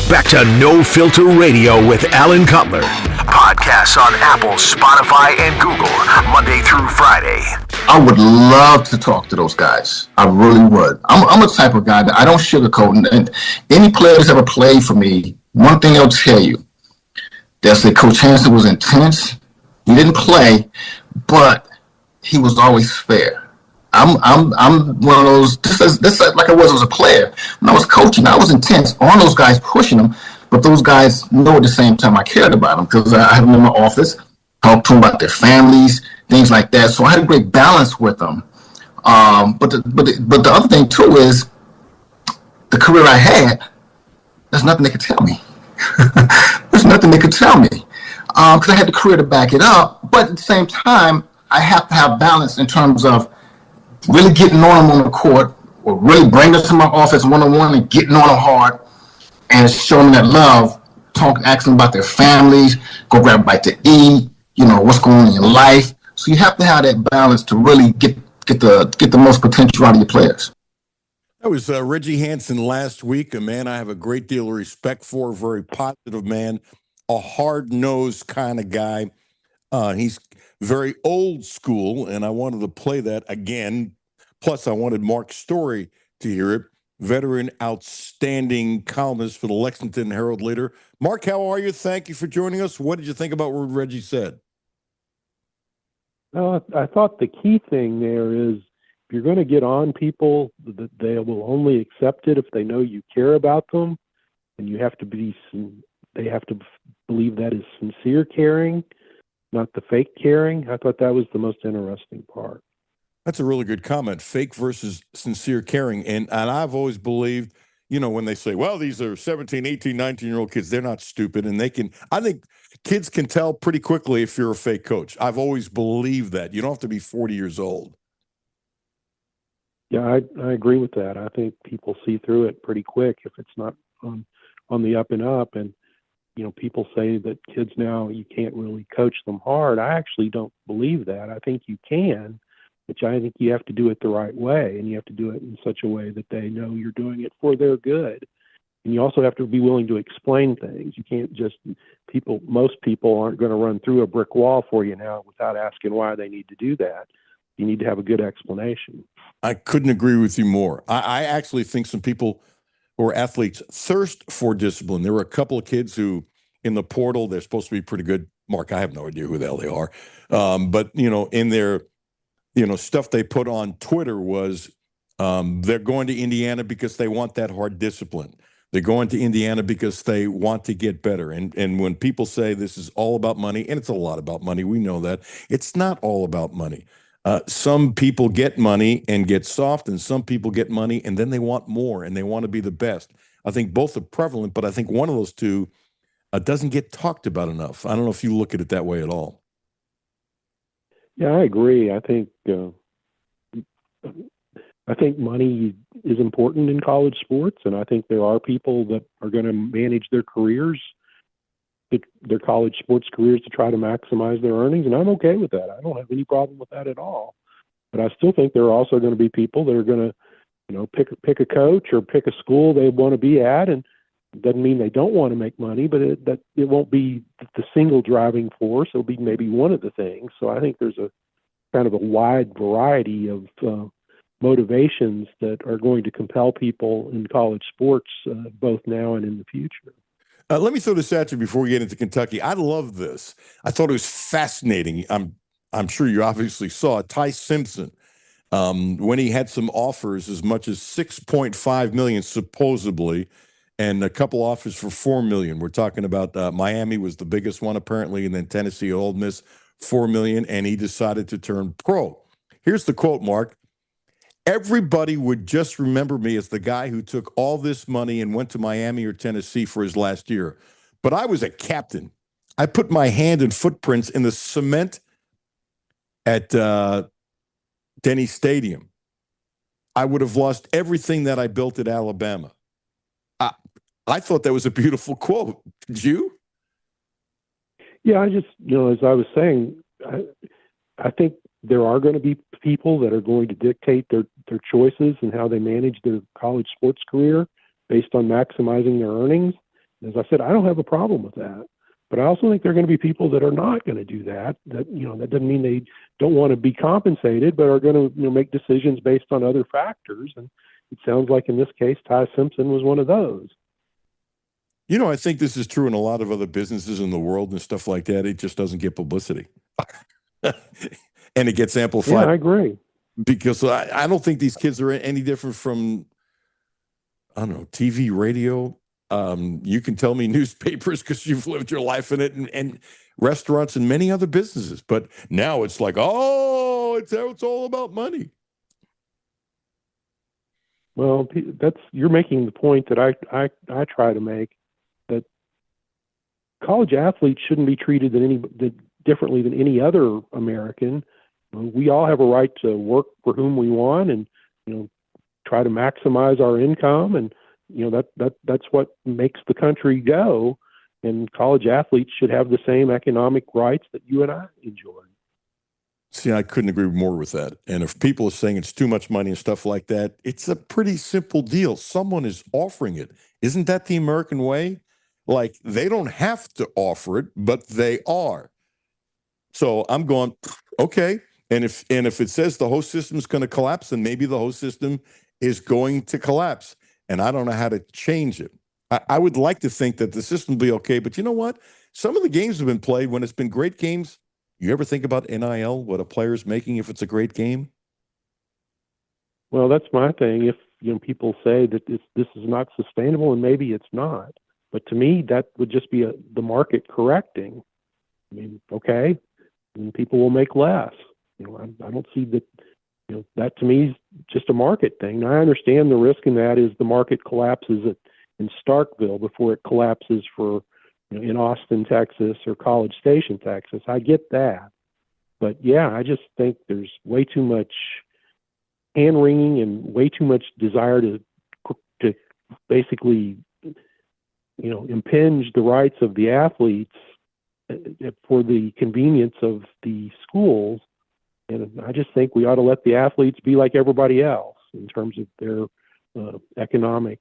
Back to No Filter Radio with Alan Cutler. Podcasts on Apple, Spotify, and Google, Monday through Friday. I would love to talk to those guys. I really would. I'm a type of guy that I don't sugarcoat. And any player that's ever played for me, one thing I'll tell you, they'll say Coach Hansen was intense. He didn't play, but he was always fair. I'm one of those, this like I was as a player. When I was coaching, I was intense on those guys pushing them, but those guys know at the same time I cared about them because I have them in my office, talk to them about their families, things like that. So I had a great balance with them. But the other thing too is the career I had, there's nothing they could tell me. There's nothing they could tell me because I had the career to back it up. But at the same time, I have to have balance in terms of really getting on them on the court or really bringing them to my office one-on-one and getting on them hard and showing them that love, asking them about their families, go grab a bite to eat, what's going on in your life. So you have to have that balance to really get the most potential out of your players. That was Reggie Hansen last week, a man I have a great deal of respect for, a very positive man, a hard-nosed kind of guy. He's very old school, and I wanted to play that again. Plus, I wanted Mark Story to hear it, veteran, outstanding columnist for the Lexington Herald later. Mark, how are you? Thank you for joining us. What did you think about what Reggie said? I thought the key thing there is if you're going to get on people, they will only accept it if they know you care about them, and they have to believe that is sincere caring, not the fake caring. I thought that was the most interesting part. That's a really good comment, fake versus sincere caring. And I've always believed, when they say, well, these are 17, 18, 19-year-old kids, they're not stupid. And I think kids can tell pretty quickly if you're a fake coach. I've always believed that. You don't have to be 40 years old. Yeah, I agree with that. I think people see through it pretty quick if it's not on the up and up. And people say that kids now, you can't really coach them hard. I actually don't believe that. I think you can, but I think you have to do it the right way, and you have to do it in such a way that they know you're doing it for their good. And you also have to be willing to explain things. You can't most people aren't going to run through a brick wall for you now without asking why they need to do that. You need to have a good explanation. I couldn't agree with you more. I actually think some people who are athletes thirst for discipline. There were a couple of kids who, in the portal, they're supposed to be pretty good. Mark, I have no idea who the hell they are. But, in their, stuff they put on Twitter was they're going to Indiana because they want that hard discipline. They're going to Indiana because they want to get better. And when people say this is all about money, and it's a lot about money, we know that, it's not all about money. Some people get money and get soft, and some people get money and then they want more and they want to be the best. I think both are prevalent, but I think one of those two doesn't get talked about enough. I don't know if you look at it that way at all. Yeah, I agree. I think money is important in college sports, and I think there are people that are going to manage their careers, their college sports careers, to try to maximize their earnings, and I'm okay with that. I don't have any problem with that at all. But I still think there are also going to be people that are going to, pick a coach or pick a school they want to be at, and it doesn't mean they don't want to make money, but it won't be the single driving force. It'll be maybe one of the things. So I think there's a kind of a wide variety of motivations that are going to compel people in college sports, both now and in the future. Let me throw this at you before we get into Kentucky. I love this. I thought it was fascinating. I'm sure you obviously saw it. Ty Simpson, when he had some offers as much as $6.5 million supposedly, and a couple offers for $4 million. We're talking about Miami was the biggest one apparently, and then Tennessee, Ole Miss, $4 million, and he decided to turn pro. Here's the quote, Mark. Everybody would just remember me as the guy who took all this money and went to Miami or Tennessee for his last year. But I was a captain. I put my hand and footprints in the cement at Denny Stadium. I would have lost everything that I built at Alabama. I thought that was a beautiful quote. Did you? Yeah, I just, as I was saying, I think there are going to be people that are going to dictate their choices and how they manage their college sports career based on maximizing their earnings. As I said, I don't have a problem with that. But I also think there are going to be people that are not going to do that. That doesn't mean they don't want to be compensated, but are going to make decisions based on other factors. And it sounds like in this case, Ty Simpson was one of those. I think this is true in a lot of other businesses in the world and stuff like that. It just doesn't get publicity. And it gets amplified. Yeah, I agree. Because I don't think these kids are any different from, I don't know, TV, radio. You can tell me newspapers because you've lived your life in it, and restaurants and many other businesses. But now it's like, it's all about money. Well, you're making the point that I try to make, that college athletes shouldn't be treated differently than any other American. We all have a right to work for whom we want, and try to maximize our income, and that's what makes the country go. And college athletes should have the same economic rights that you and I enjoy. See, I couldn't agree more with that. And if people are saying it's too much money and stuff like that, it's a pretty simple deal. Someone is offering it. Isn't that the American way? Like, they don't have to offer it, but they are. So I'm going, okay. And if it says the host system is going to collapse, then maybe the host system is going to collapse. And I don't know how to change it. I would like to think that the system will be okay. But you know what? Some of the games have been played when it's been great games. You ever think about NIL, what a player's making if it's a great game? Well, that's my thing. If people say that this is not sustainable, and maybe it's not. But to me, that would just be the market correcting. I mean, okay, and people will make less. I don't see that. That to me is just a market thing. Now, I understand the risk in that is the market collapses in Starkville before it collapses for in Austin, Texas, or College Station, Texas. I get that. But yeah, I just think there's way too much hand wringing and way too much desire to basically, impinge the rights of the athletes for the convenience of the schools. And I just think we ought to let the athletes be like everybody else in terms of their economic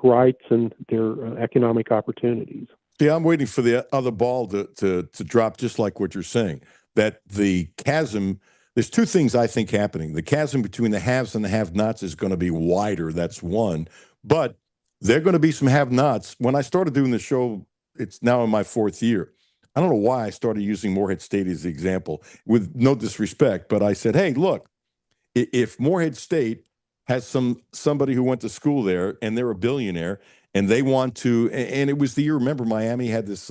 rights and their economic opportunities. Yeah, I'm waiting for the other ball to drop, just like what you're saying, that the chasm, there's two things I think happening. The chasm between the haves and the have-nots is going to be wider. That's one. But there are going to be some have-nots. When I started doing the show, it's now in my fourth year. I don't know why I started using Morehead State as the example, with no disrespect, but I said, hey, look, if Morehead State has somebody who went to school there and they're a billionaire and they want to, and it was the year, remember, Miami had this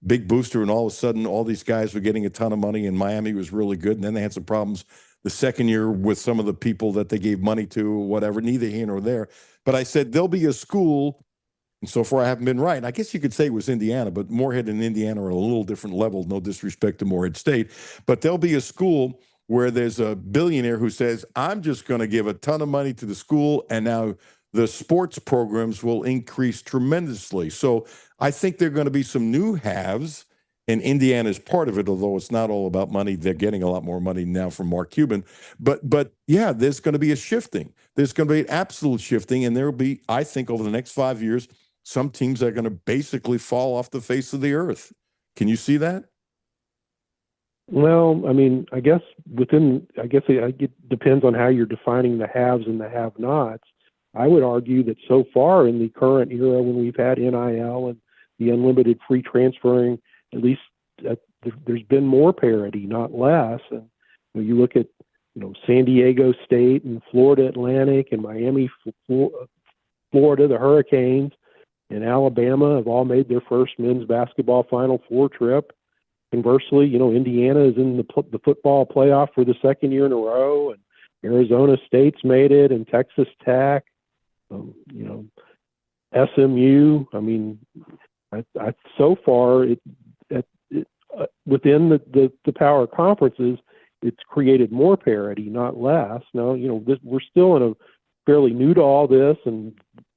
big booster, and all of a sudden all these guys were getting a ton of money and Miami was really good, and then they had some problems the second year with some of the people that they gave money to, whatever, neither here nor there. But I said, there'll be a school And so far, I haven't been right. I guess you could say it was Indiana, but Moorhead and Indiana are a little different level. No disrespect to Moorhead State. But there'll be a school where there's a billionaire who says, I'm just going to give a ton of money to the school, and now the sports programs will increase tremendously. So I think there are going to be some new haves, and Indiana is part of it, although it's not all about money. They're getting a lot more money now from Mark Cuban. But yeah, there's going to be a shifting. There's going to be an absolute shifting, and there will be, I think, over the next 5 years, some teams are going to basically fall off the face of the earth. Can you see that? Well, I mean, I guess it depends on how you're defining the haves and the have-nots. I would argue that so far in the current era, when we've had NIL and the unlimited free transferring, at least there's been more parity, not less. And you look at San Diego State and Florida Atlantic and Miami, Florida, the Hurricanes, and Alabama have all made their first men's basketball Final Four trip. Conversely, Indiana is in the football playoff for the second year in a row, and Arizona State's made it, and Texas Tech, SMU. I mean, so far, within the power conferences, it's created more parity, not less. Now, we're still in a fairly new to all this, and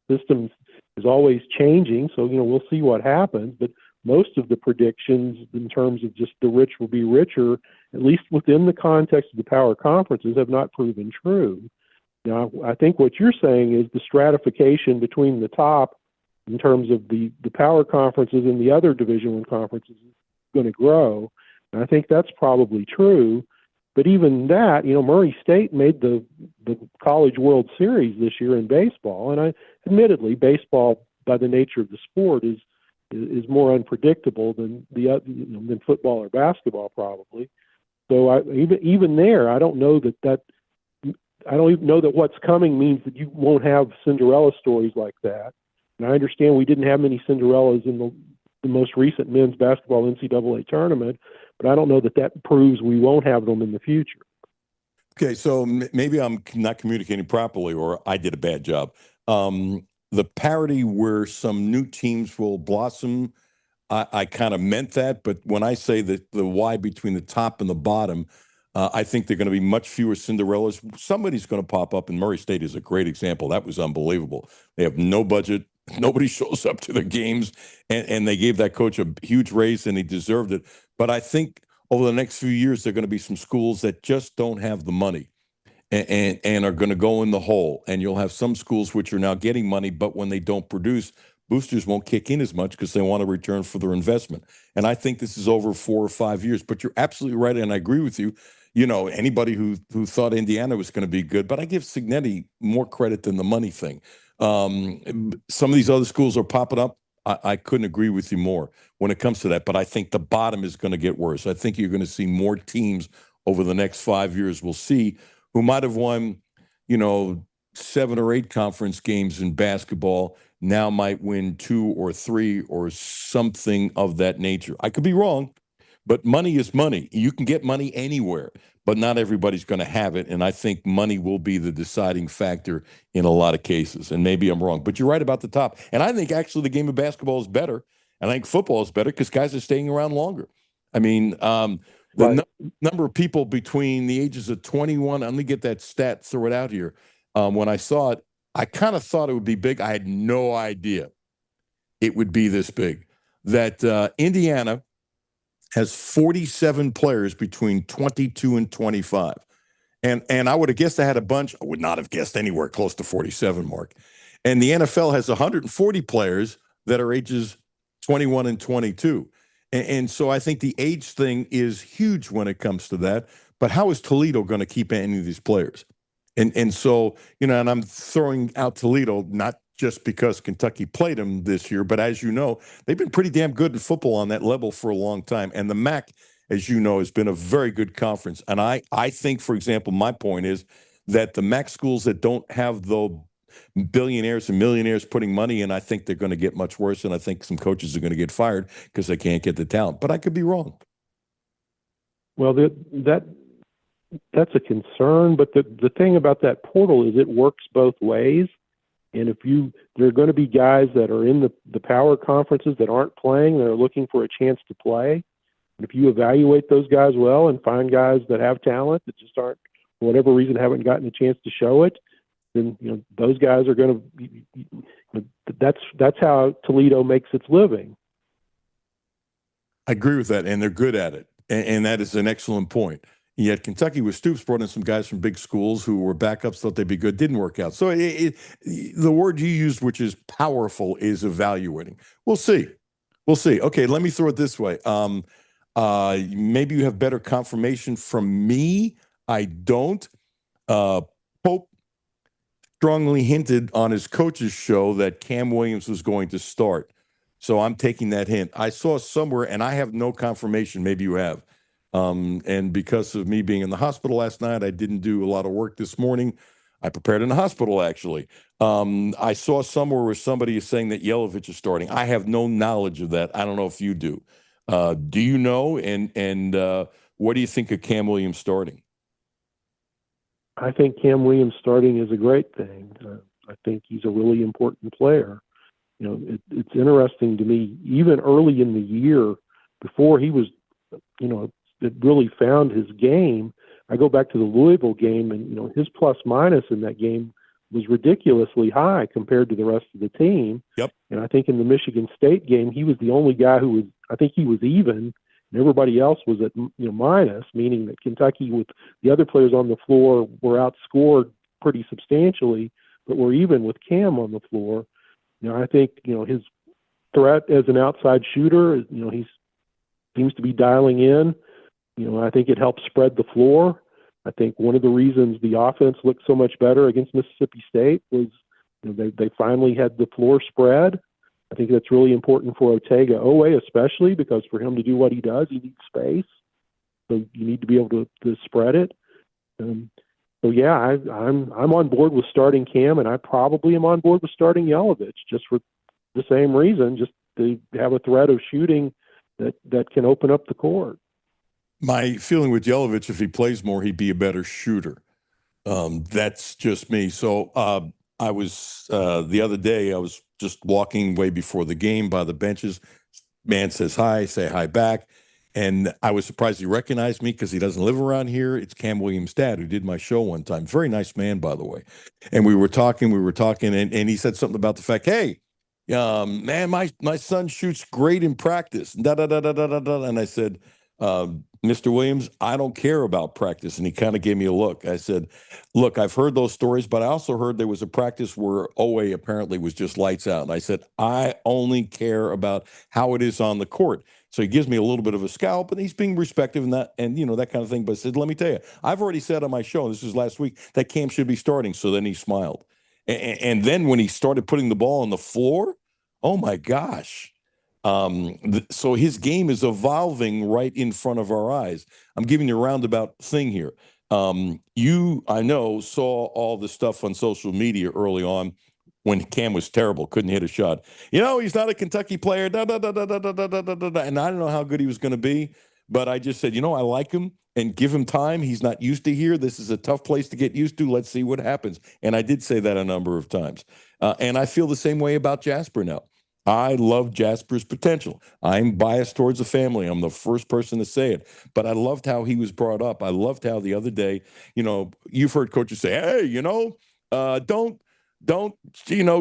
systems is always changing. So, we'll see what happens. But most of the predictions in terms of just the rich will be richer, at least within the context of the power conferences, have not proven true. Now, I think what you're saying is the stratification between the top in terms of the power conferences and the other Division I conferences is going to grow. And I think that's probably true. But even that, Murray State made the College World Series this year in baseball. And admittedly, baseball, by the nature of the sport, is more unpredictable than than football or basketball, probably. So even there, I don't know that what's coming means that you won't have Cinderella stories like that. And I understand we didn't have many Cinderellas in the most recent men's basketball NCAA tournament, but I don't know that proves we won't have them in the future. Okay, so maybe I'm not communicating properly, or I did a bad job. The parity where some new teams will blossom, I kind of meant that, but when I say that the Y between the top and the bottom, I think there are going to be much fewer Cinderellas. Somebody's going to pop up, and Murray State is a great example. That was unbelievable. They have no budget. Nobody shows up to the games, and they gave that coach a huge raise, and he deserved it. But I think over the next few years, there are going to be some schools that just don't have the money and are going to go in the hole. And you'll have some schools which are now getting money, but when they don't produce, boosters won't kick in as much because they want a return for their investment. And I think this is over 4 or 5 years. But you're absolutely right, and I agree with you. Anybody who thought Indiana was going to be good, but I give Signetti more credit than the money thing. Some of these other schools are popping up. I couldn't agree with you more when it comes to that, but I think the bottom is going to get worse. I think you're going to see more teams over the next 5 years. We'll see who might have won, 7 or 8 conference games in basketball now might win 2 or 3 or something of that nature. I could be wrong, but money is money. You can get money anywhere, but not everybody's going to have it. And I think money will be the deciding factor in a lot of cases. And maybe I'm wrong, but you're right about the top. And I think actually the game of basketball is better. And I think football is better because guys are staying around longer. I mean, the number of people between the ages of 21, let me get that stat, throw it out here. When I saw it, I kind of thought it would be big. I had no idea it would be this big. That Indiana has 47 players between 22 and 25. And I would have guessed I had a bunch. I would not have guessed anywhere close to 47, Mark. And the NFL has 140 players that are ages 21 and 22. And so I think the age thing is huge when it comes to that. But how is Toledo going to keep any of these players? And so, and I'm throwing out Toledo, not just because Kentucky played them this year, but as you know, they've been pretty damn good in football on that level for a long time. And the MAC, as you know, has been a very good conference. And I think, for example, my point is that the MAC schools that don't have the billionaires and millionaires putting money in, I think they're going to get much worse. And I think some coaches are going to get fired because they can't get the talent. But I could be wrong. Well, that's a concern. But the thing about that portal is it works both ways. And there are going to be guys that are in the power conferences that aren't playing, that are looking for a chance to play. And if you evaluate those guys well and find guys that have talent that just aren't, for whatever reason, haven't gotten a chance to show it, then those guys are going to. That's how Toledo makes its living. I agree with that, and they're good at it, and that is an excellent point. Yet Kentucky with Stoops brought in some guys from big schools who were backups, thought they'd be good, didn't work out. So the word you used, which is powerful, is evaluating. We'll see. Okay, let me throw it this way. Maybe you have better confirmation from me. I don't. Pope strongly hinted on his coach's show that Cam Williams was going to start. So I'm taking that hint. I saw somewhere, and I have no confirmation. Maybe you have. And because of me being in the hospital last night, I didn't do a lot of work this morning. I prepared in the hospital, actually. I saw somewhere where somebody is saying that Yelovich is starting. I have no knowledge of that. I don't know if you do. Do you know? And what do you think of Cam Williams starting? I think Cam Williams starting is a great thing. I think he's a really important player. It's interesting to me, even early in the year, before he was, it really found his game. I go back to the Louisville game, and his plus minus in that game was ridiculously high compared to the rest of the team. Yep. And I think in the Michigan State game, he was the only guy who was. I think he was even, and everybody else was at minus, meaning that Kentucky, with the other players on the floor, were outscored pretty substantially, but were even with Cam on the floor. I think his threat as an outside shooter, he seems to be dialing in. I think it helps spread the floor. I think one of the reasons the offense looked so much better against Mississippi State was they finally had the floor spread. I think that's really important for Otega Owe, especially because for him to do what he does, he needs space. So you need to be able to spread it. So yeah, I'm on board with starting Cam, and I probably am on board with starting Yelovich just for the same reason, just to have a threat of shooting that can open up the court. My feeling with Yelovich, if he plays more, he'd be a better shooter. That's just me. So I was the other day, I was just walking way before the game by the benches. Man says hi, say hi back. And I was surprised he recognized me because he doesn't live around here. It's Cam Williams' dad who did my show one time. Very nice man, by the way. And we were talking, and he said something about the fact, hey, man, my son shoots great in practice. And I said, Mr. Williams, I don't care about practice. And he kind of gave me a look. I said, look, I've heard those stories, but I also heard there was a practice where Owe apparently was just lights out. And I said, I only care about how it is on the court. So he gives me a little bit of a scalp, and he's being respectful and that kind of thing. But I said, let me tell you, I've already said on my show, and this was last week, that Cam should be starting. So then he smiled. And then when he started putting the ball on the floor, oh my gosh. So his game is evolving right in front of our eyes. I'm giving you a roundabout thing here. You, I know, saw all the stuff on social media early on when Cam was terrible, couldn't hit a shot. He's not a Kentucky player, and I don't know how good he was going to be, but I just said, I like him and give him time. He's not used to here. This is a tough place to get used to. Let's see what happens. And I did say that a number of times. And I feel the same way about Jasper now. I love Jasper's potential. I'm biased towards the family. I'm the first person to say it. But I loved how he was brought up. I loved how the other day, you've heard coaches say, hey, don't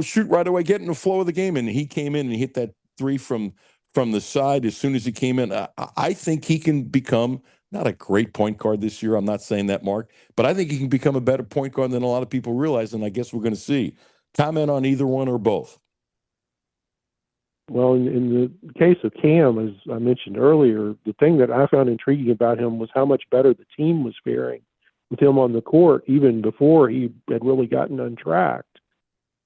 shoot right away, get in the flow of the game. And he came in and hit that three from the side as soon as he came in. I think he can become not a great point guard this year. I'm not saying that, Mark, but I think he can become a better point guard than a lot of people realize. And I guess we're going to see. Comment on either one or both. Well, in the case of Cam, as I mentioned earlier, the thing that I found intriguing about him was how much better the team was faring with him on the court, even before he had really gotten untracked.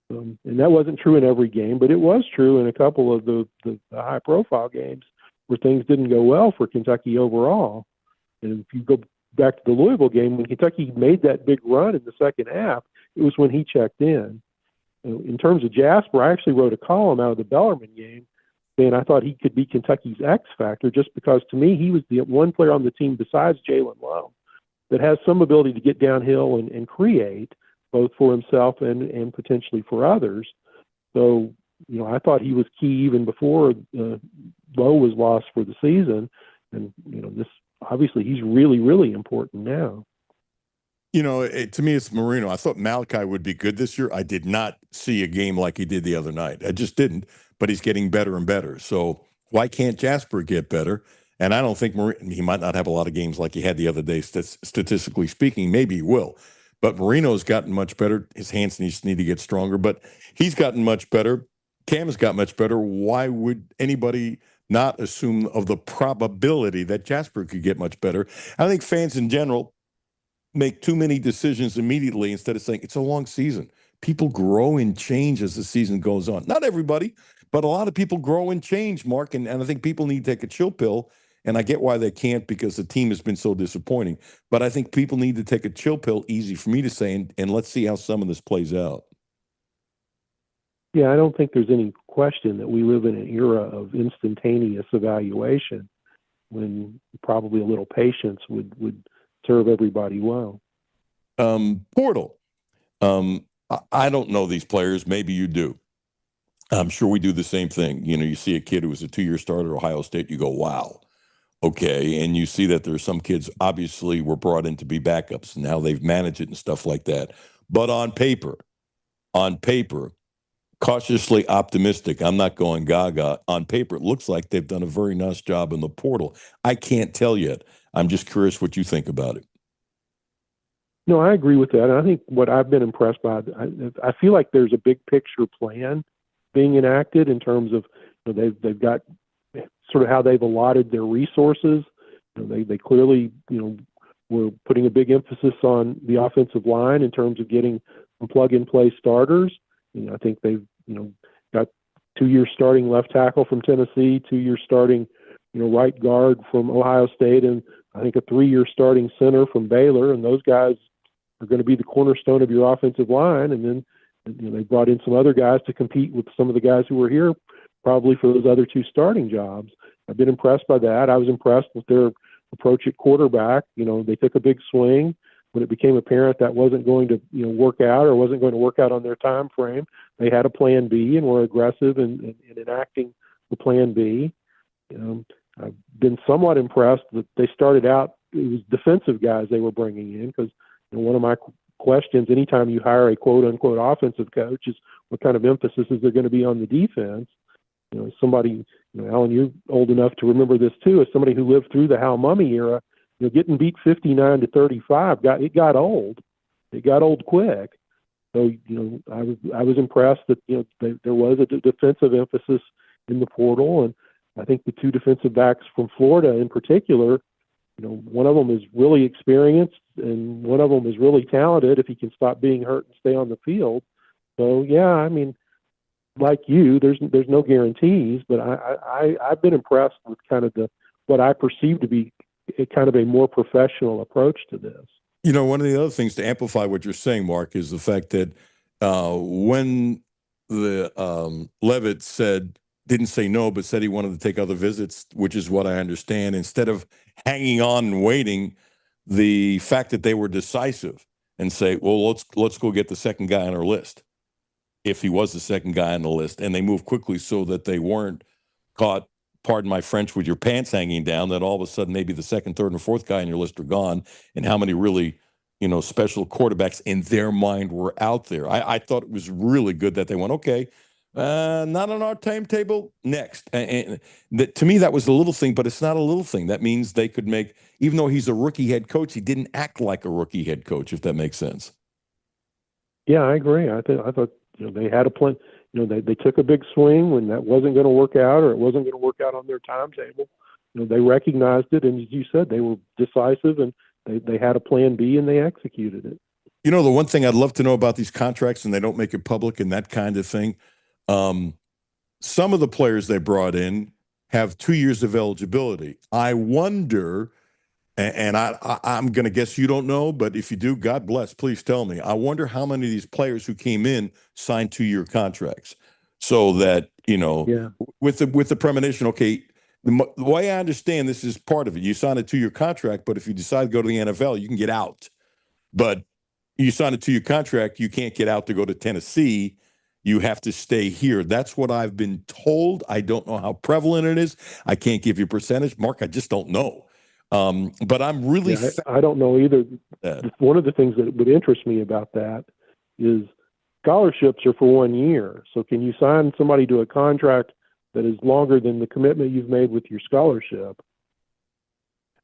And that wasn't true in every game, but it was true in a couple of the high-profile games where things didn't go well for Kentucky overall. And if you go back to the Louisville game, when Kentucky made that big run in the second half, it was when he checked in. In terms of Jasper, I actually wrote a column out of the Bellarmine game saying I thought he could be Kentucky's X factor just because, to me, he was the one player on the team besides Jalen Lowe that has some ability to get downhill and create. both for himself and potentially for others. So, I thought he was key even before Lowe was lost for the season. And, this obviously he's really, really important now. To me, it's Marino. I thought Malachi would be good this year. I did not see a game like he did the other night. I just didn't. But he's getting better and better. So why can't Jasper get better? And I don't think he might not have a lot of games like he had the other day, statistically speaking. Maybe he will. But Marino's gotten much better. His hands need to get stronger. But he's gotten much better. Cam has got much better. Why would anybody not assume of the probability that Jasper could get much better? I think fans in general make too many decisions immediately instead of saying it's a long season. People grow and change as the season goes on. Not everybody, but a lot of people grow and change, Mark. And I think people need to take a chill pill. And I get why they can't because the team has been so disappointing. But I think people need to take a chill pill, easy for me to say, and let's see how some of this plays out. Yeah, I don't think there's any question that we live in an era of instantaneous evaluation when probably a little patience would serve everybody well. Portal. I don't know these players. Maybe you do. I'm sure we do the same thing. You see a kid who was a 2-year starter at Ohio State, you go, wow. Okay. And you see that there's some kids obviously were brought in to be backups and now they've managed it and stuff like that. But on paper, cautiously optimistic. I'm not going gaga. On paper, it looks like they've done a very nice job in the portal. I can't tell yet. I'm just curious what you think about it. No, I agree with that. And I think what I've been impressed by, I feel like there's a big picture plan being enacted in terms of they've got sort of how they've allotted their resources. They clearly were putting a big emphasis on the offensive line in terms of getting some plug-and-play starters. I think they've got 2-year starting left tackle from Tennessee, 2-year starting right guard from Ohio State, and I think a 3-year starting center from Baylor. And those guys are going to be the cornerstone of your offensive line. And then they brought in some other guys to compete with some of the guys who were here probably for those other 2 starting jobs. I've been impressed by that. I was impressed with their approach at quarterback. They took a big swing when it became apparent that wasn't going to work out or wasn't going to work out on their time frame. They had a plan B and were aggressive in enacting the plan B. I've been somewhat impressed that they started out, it was defensive guys they were bringing in because one of my questions anytime you hire a quote-unquote offensive coach is what kind of emphasis is there going to be on the defense. Somebody, Alan, you're old enough to remember this too, as somebody who lived through the Hal Mummy era, getting beat 59-35 got old. It got old quick. So, I was impressed that, there was a defensive emphasis in the portal. And I think the 2 defensive backs from Florida in particular, one of them is really experienced and one of them is really talented if he can stop being hurt and stay on the field. So, yeah, I mean, like you, there's no guarantees, but I've been impressed with kind of what I perceive to be kind of a more professional approach to this. One of the other things to amplify what you're saying, Mark, is the fact that when the Levitt didn't say no, but said he wanted to take other visits, which is what I understand, instead of hanging on and waiting, the fact that they were decisive and say, well, let's go get the second guy on our list. If he was the second guy on the list, and they moved quickly so that they weren't caught, pardon my French, with your pants hanging down, that all of a sudden maybe the second, third, and fourth guy on your list are gone, and how many really, special quarterbacks in their mind were out there. I thought it was really good that they went, okay, not on our timetable, next. And that, to me, that was a little thing, but it's not a little thing. That means they could make, even though he's a rookie head coach, he didn't act like a rookie head coach, if that makes sense. Yeah, I agree. I thought they had a plan. They took a big swing when that wasn't going to work out or it wasn't going to work out on their timetable. They recognized it, and as you said, they were decisive and they had a plan B and they executed it. The one thing I'd love to know about these contracts, and they don't make it public and that kind of thing, some of the players they brought in have 2 years of eligibility. I wonder, and I'm going to guess you don't know, but if you do, God bless, please tell me. I wonder how many of these players who came in signed 2-year contracts so that, with the premonition, okay, the way I understand this is part of it. You sign a 2-year contract, but if you decide to go to the NFL, you can get out. But You sign a 2-year contract, you can't get out to go to Tennessee. You have to stay here. That's what I've been told. I don't know how prevalent it is. I can't give you a percentage. Mark, I just don't know. But I'm really... I don't know either. One of the things that would interest me about that is scholarships are for 1 year. So can you sign somebody to a contract that is longer than the commitment you've made with your scholarship?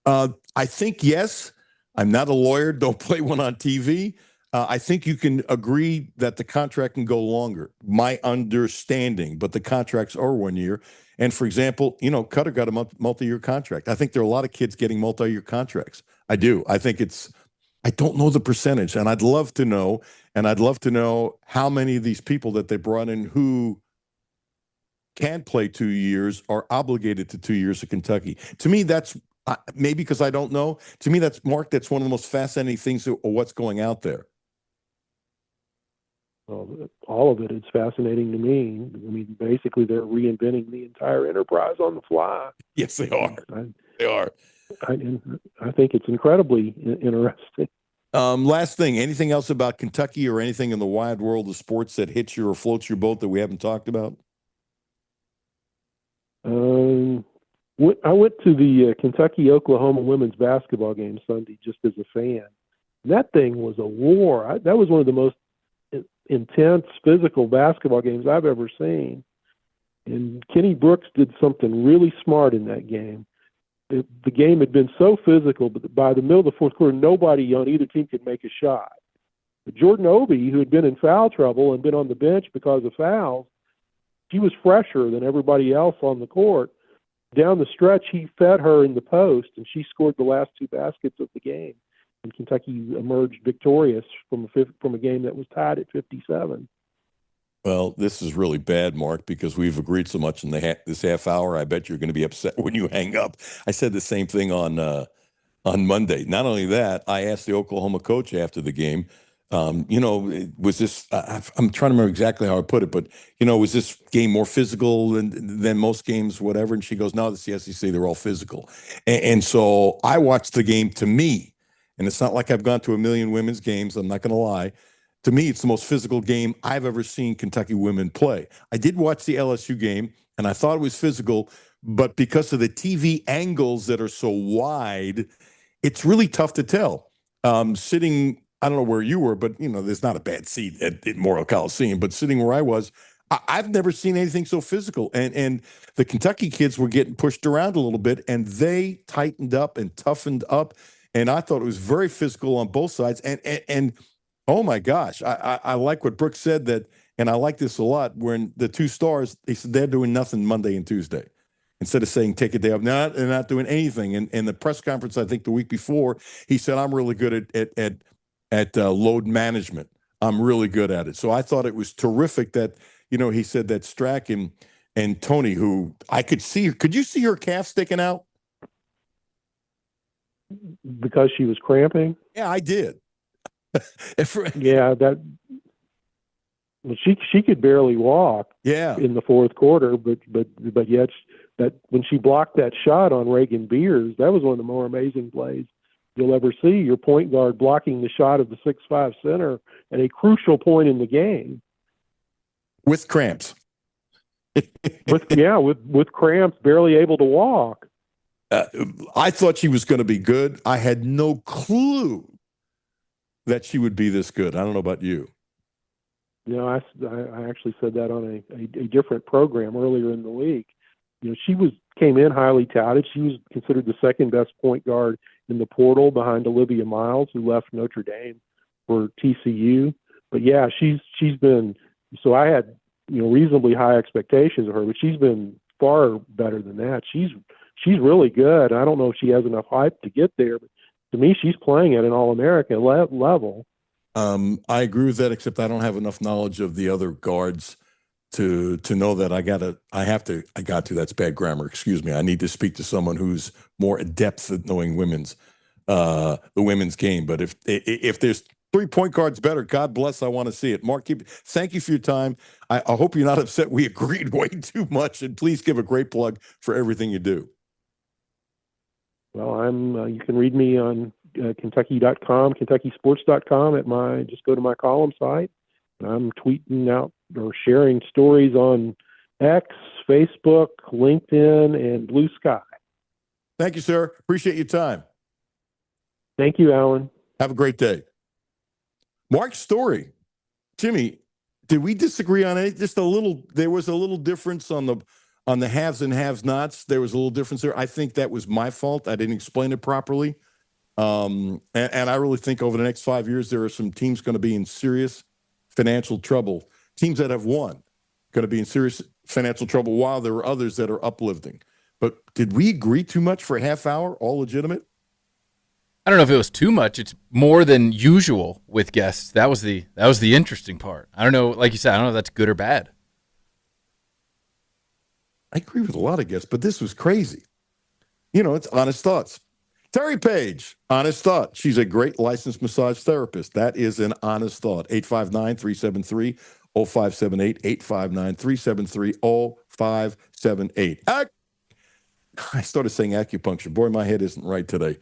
I think yes. I'm not a lawyer. Don't play one on TV. I think you can agree that the contract can go longer. My understanding, but the contracts are 1 year. And for example, Cutler got a multi-year contract. I think there are a lot of kids getting multi-year contracts. I do. I think I don't know the percentage, and I'd love to know. And I'd love to know how many of these people that they brought in who can play 2 years are obligated to 2 years of Kentucky. To me, that's maybe because I don't know. To me, that's one of the most fascinating things of what's going out there. Well, all of it is fascinating to me. I mean, basically, they're reinventing the entire enterprise on the fly. Yes, they are. They are. I think it's incredibly interesting. Last thing, anything else about Kentucky or anything in the wide world of sports that hits you or floats your boat that we haven't talked about? I went to the Kentucky-Oklahoma women's basketball game Sunday just as a fan. That thing was a war. That was one of the most intense physical basketball games I've ever seen. And Kenny Brooks did something really smart in that game. The game had been so physical, but by the middle of the fourth quarter, nobody on either team could make a shot. But Jordan Obey, who had been in foul trouble and been on the bench because of fouls, she was fresher than everybody else on the court. Down the stretch, he fed her in the post, and she scored the last 2 baskets of the game. And Kentucky emerged victorious from a game that was tied at 57. Well, this is really bad, Mark, because we've agreed so much in this half hour. I bet you're going to be upset when you hang up. I said the same thing on Monday. Not only that, I asked the Oklahoma coach after the game, was this, I'm trying to remember exactly how I put it, but, was this game more physical than most games, whatever? And she goes, no, it's the SEC, they're all physical. And so I watched the game. To me, and it's not like I've gone to a million women's games, I'm not going to lie. To me, it's the most physical game I've ever seen Kentucky women play. I did watch the LSU game, and I thought it was physical, but because of the TV angles that are so wide, it's really tough to tell. Sitting, I don't know where you were, but, there's not a bad seat at Memorial Coliseum, but sitting where I was, I've never seen anything so physical. And the Kentucky kids were getting pushed around a little bit, and they tightened up and toughened up. And I thought it was very physical on both sides. And oh my gosh, I like what Brooks said that, and I like this a lot, when the 2 stars, they said they're doing nothing Monday and Tuesday. Instead of saying take a day off, they're not doing anything. And in the press conference, I think the week before, he said, I'm really good at load management. I'm really good at it. So I thought it was terrific that, he said that Strack and Tony, who I could see, could you see her calf sticking out? Because she was cramping? Yeah, I did. Yeah, she could barely walk. Yeah. In the fourth quarter, but yet that when she blocked that shot on Reagan Beers, that was one of the more amazing plays you'll ever see. Your point guard blocking the shot of the 6'5" center at a crucial point in the game. With cramps. with cramps, barely able to walk. I thought she was going to be good. I had no clue that she would be this good. I don't know about you. I actually said that on a different program earlier in the week. She came in highly touted. She was considered the second best point guard in the portal behind Olivia Miles, who left Notre Dame for TCU. But yeah, she's been. So I had reasonably high expectations of her, but she's been far better than that. She's really good. I don't know if she has enough hype to get there, but to me, she's playing at an All-American level. I agree with that, except I don't have enough knowledge of the other guards to know that that's bad grammar. Excuse me. I need to speak to someone who's more adept at knowing the women's game. But if there's 3 point guards better, God bless, I want to see it. Mark, thank you for your time. I hope you're not upset we agreed way too much, and please give a great plug for everything you do. Well, you can read me on Kentucky.com, KentuckySports.com just go to my column site. I'm tweeting out or sharing stories on X, Facebook, LinkedIn, and Blue Sky. Thank you, sir. Appreciate your time. Thank you, Alan. Have a great day. Mark's story. Jimmy, did we disagree on it? Just a little. There was a little difference on the haves and have-nots. There was a little difference there. I think that was my fault. I didn't explain it properly. And I really think over the next 5 years, there are some teams going to be in serious financial trouble. Teams that have won going to be in serious financial trouble, while there are others that are uplifting. But did we agree too much for a half hour? All legitimate? I don't know if it was too much. It's more than usual with guests. That was the interesting part. I don't know, like you said, I don't know if that's good or bad. I agree with a lot of guests, but this was crazy. It's honest thoughts. Terry Page, honest thought. She's a great licensed massage therapist. That is an honest thought. 859-373-0578, 859-373-0578. I started saying acupuncture. Boy, my head isn't right today.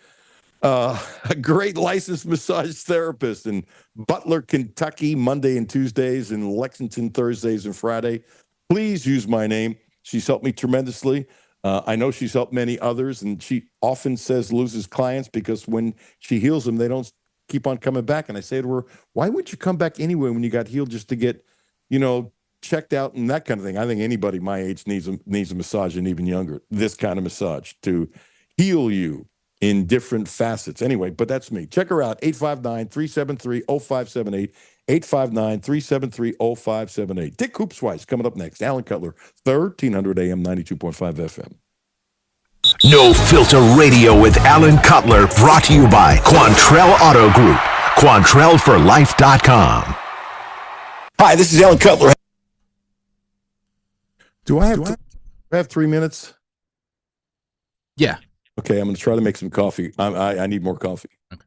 A great licensed massage therapist in Butler, Kentucky, Monday and Tuesdays, in Lexington, Thursdays and Friday. Please use my name. She's helped me tremendously. I know she's helped many others, and she often says loses clients because when she heals them, they don't keep on coming back. And I say to her, why would you come back anyway when you got healed just to get, checked out and that kind of thing? I think anybody my age needs a massage, and even younger, this kind of massage to heal you in different facets. Anyway, but that's me. Check her out, 859-373-0578, 859-373-0578. Dick Hoopswise coming up next. Alan Cutler, 1300 AM, 92.5 FM. No Filter Radio with Alan Cutler, brought to you by Quantrell Auto Group. QuantrellForLife.com. Hi, this is Alan Cutler. Do I have 3 minutes? Yeah. Okay, I'm going to try to make some coffee. I need more coffee. Okay.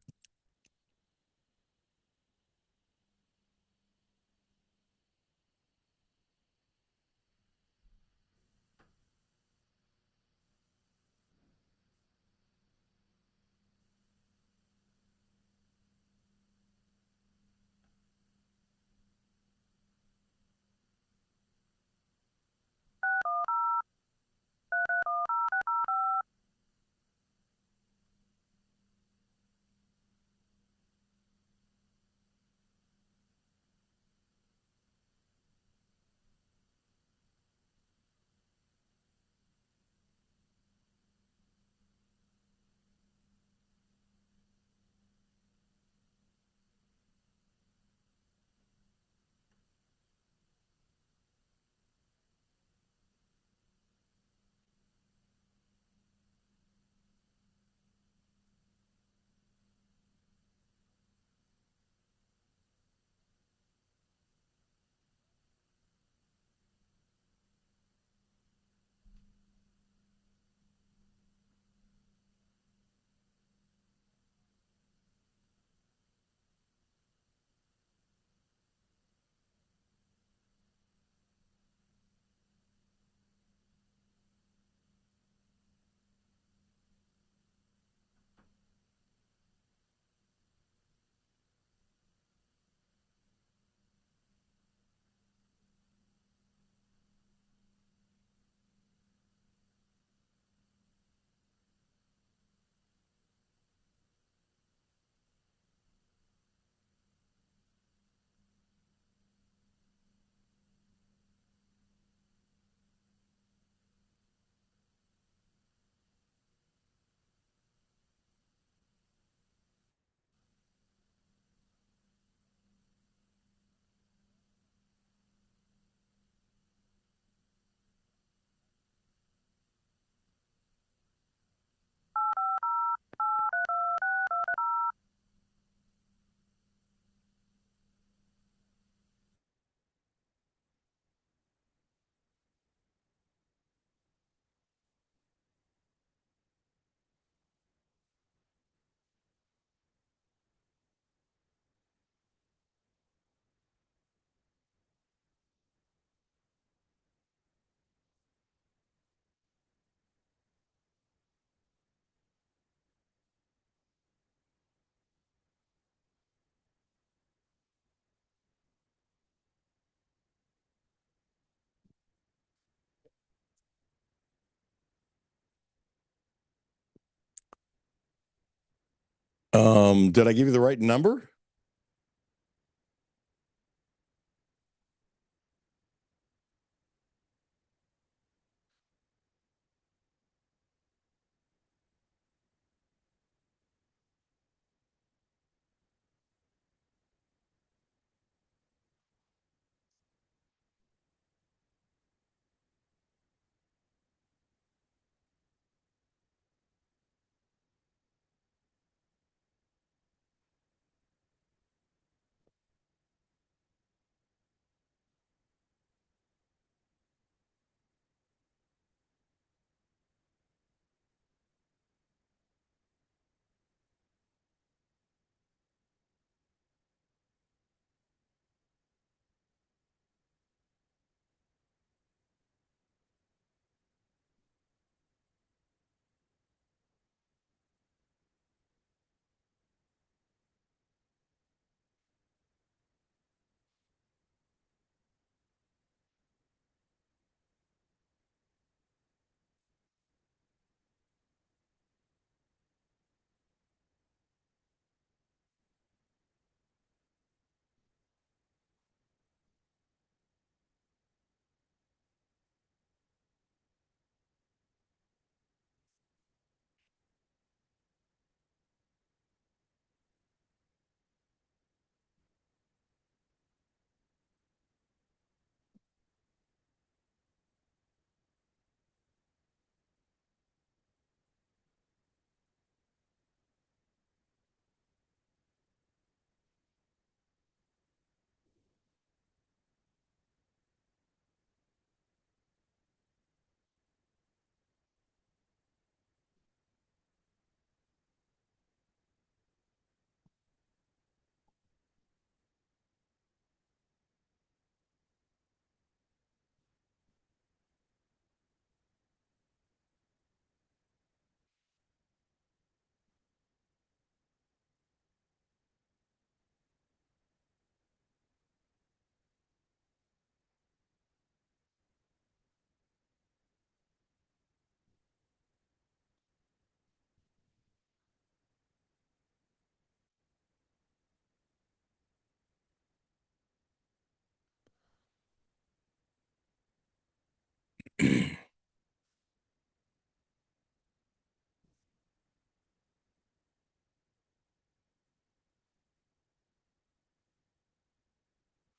Did I give you the right number?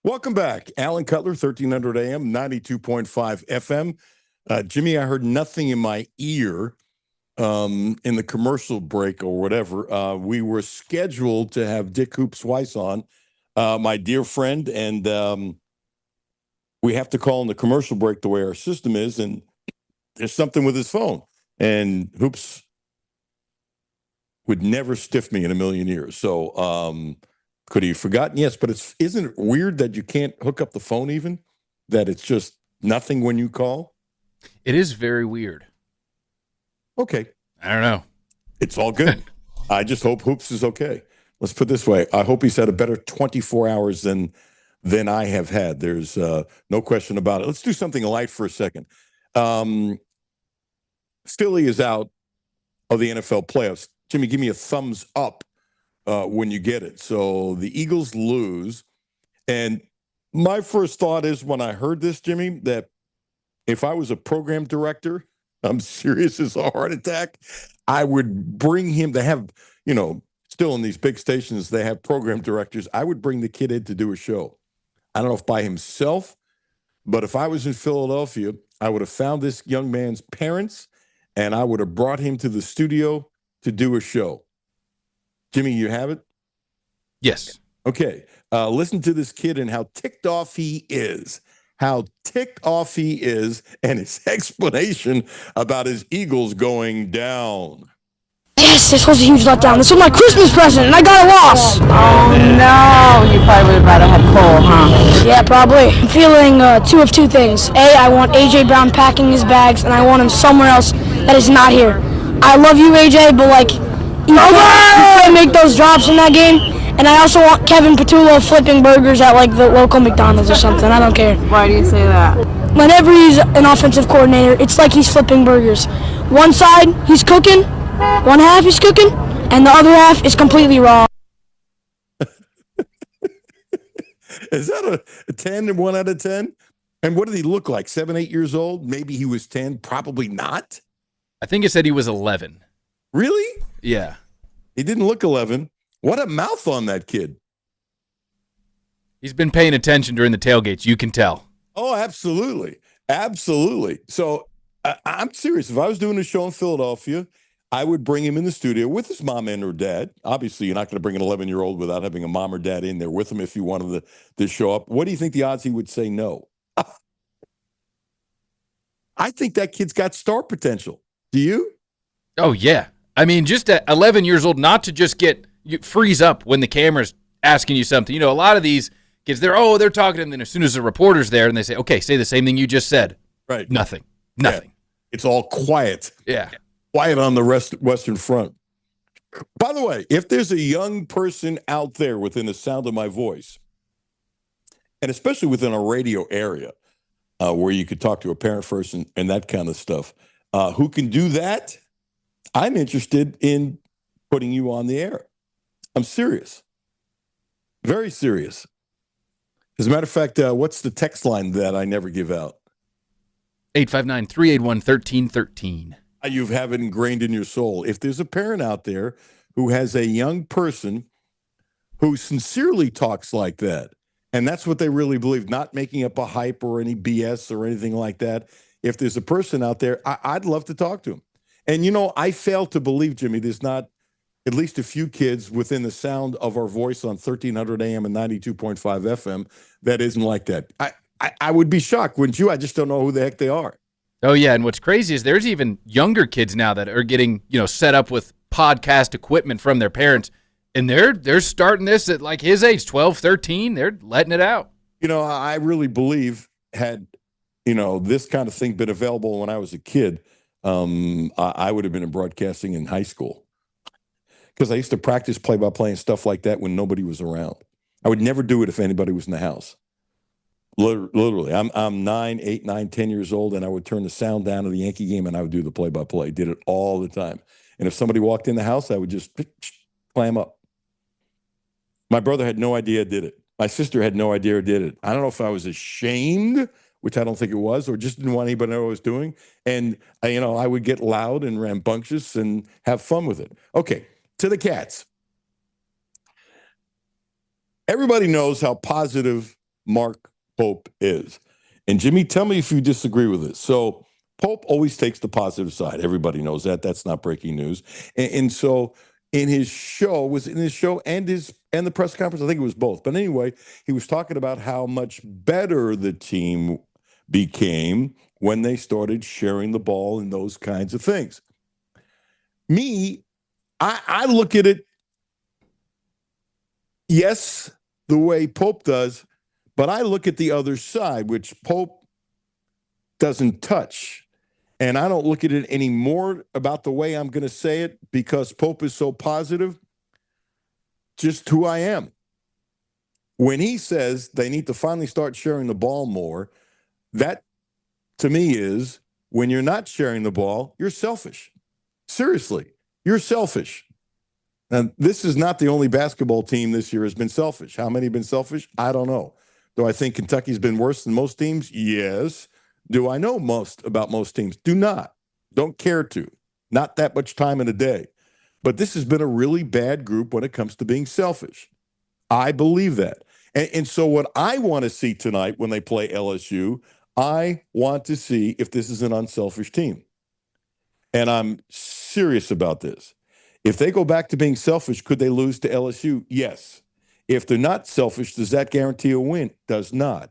Welcome back. Alan Cutler, 1300 AM, 92.5 FM. Jimmy, I heard nothing in my ear in the commercial break or whatever. We were scheduled to have Dick Hoops Weiss on, my dear friend, and we have to call in the commercial break the way our system is, and there's something with his phone. And Hoops would never stiff me in a million years. So could he have forgotten? Yes, but isn't it weird that you can't hook up the phone even? That it's just nothing when you call? It is very weird. Okay. I don't know. It's all good. I just hope Hoops is okay. Let's put it this way. I hope he's had a better 24 hours than I have had. There's no question about it. Let's do something light for a second. Philly is out of the NFL playoffs. Jimmy, give me a thumbs up when you get it. So the Eagles lose. And my first thought is when I heard this, Jimmy, that if I was a program director, I'm serious as a heart attack, I would bring him to have, still in these big stations, they have program directors. I would bring the kid in to do a show. I don't know if by himself, but if I was in Philadelphia, I would have found this young man's parents and I would have brought him to the studio to do a show. Jimmy, you have it? Yes. Okay. Listen to this kid and how ticked off he is. How ticked off he is and his explanation about his Eagles going down. Yes, this was a huge letdown. This was my Christmas present, and I got a loss. Oh no, you probably would have rather had Cole, huh? Yeah, probably. I'm feeling two of two things. A, I want A.J. Brown packing his bags, and I want him somewhere else that is not here. I love you, A.J., but, you can't make those drops in that game. And I also want Kevin Patullo flipping burgers at, the local McDonald's or something. I don't care. Why do you say that? Whenever he's an offensive coordinator, it's like he's flipping burgers. One side, he's cooking. One half, he's cooking. and the other half is completely wrong. Is that a 10 and 1 out of 10? And what did he look like? 7, 8 years old? Maybe he was 10. Probably not. I think it said he was 11. Really? Yeah. He didn't look 11. What a mouth on that kid. He's been paying attention during the tailgates. You can tell. Oh, absolutely. Absolutely. So I'm serious. If I was doing a show in Philadelphia, I would bring him in the studio with his mom and her dad. Obviously, you're not going to bring an 11-year-old without having a mom or dad in there with him if you wanted to show up. What do you think the odds he would say no? I think that kid's got star potential. Do you? Oh, yeah. I mean, just at 11 years old, not to just freeze up when the camera's asking you something. You know, a lot of these kids, they're talking to them, and as soon as the reporter's there and they say, okay, say the same thing you just said. Right. Nothing. Yeah. It's all quiet. Yeah. Quiet on the Western Front. By the way, if there's a young person out there within the sound of my voice, and especially within a radio area where you could talk to a parent first and that kind of stuff, who can do that, I'm interested in putting you on the air. I'm serious. Very serious. As a matter of fact, what's the text line that I never give out? 859-381-1313. You have it ingrained in your soul. If there's a parent out there who has a young person who sincerely talks like that, and that's what they really believe, not making up a hype or any BS or anything like that. If there's a person out there, I'd love to talk to him. And, you know, I fail to believe, Jimmy, there's not at least a few kids within the sound of our voice on 1300 AM and 92.5 FM that isn't like that. I would be shocked, wouldn't you? I just don't know who the heck they are. Oh, yeah, and what's crazy is there's even younger kids now that are getting, set up with podcast equipment from their parents, and they're starting this at like his age, 12, 13. They're letting it out. You know, I really believe had, this kind of thing been available when I was a kid, I would have been in broadcasting in high school because I used to practice play-by-play and stuff like that when nobody was around. I would never do it if anybody was in the house. Literally, I'm 9, 8, 9, 10 years old, and I would turn the sound down of the Yankee game, and I would do the play-by-play. Did it all the time. And if somebody walked in the house, I would just clam up. My brother had no idea I did it. My sister had no idea I did it. I don't know if I was ashamed, which I don't think it was, or just didn't want anybody to know what I was doing. And, I would get loud and rambunctious and have fun with it. Okay, to the Cats. Everybody knows how positive Mark Pope is. And Jimmy, tell me if you disagree with this. So Pope always takes the positive side. Everybody knows that. That's not breaking news. And so in his show and the press conference, I think it was both. But anyway, he was talking about how much better the team became when they started sharing the ball and those kinds of things. Me, I look at it, yes, the way Pope does, but I look at the other side, which Pope doesn't touch. And I don't look at it any more about the way I'm going to say it because Pope is so positive, just who I am. When he says they need to finally start sharing the ball more, that to me is when you're not sharing the ball, you're selfish. Seriously, you're selfish. And this is not the only basketball team this year has been selfish. How many have been selfish? I don't know. Do I think Kentucky's been worse than most teams? Yes. Do I know most about most teams? Do not. Don't care to. Not that much time in a day. But this has been a really bad group when it comes to being selfish. I believe that. And so what I want to see tonight when they play LSU, I want to see if this is an unselfish team. And I'm serious about this. If they go back to being selfish, could they lose to LSU? Yes. If they're not selfish, does that guarantee a win? Does not.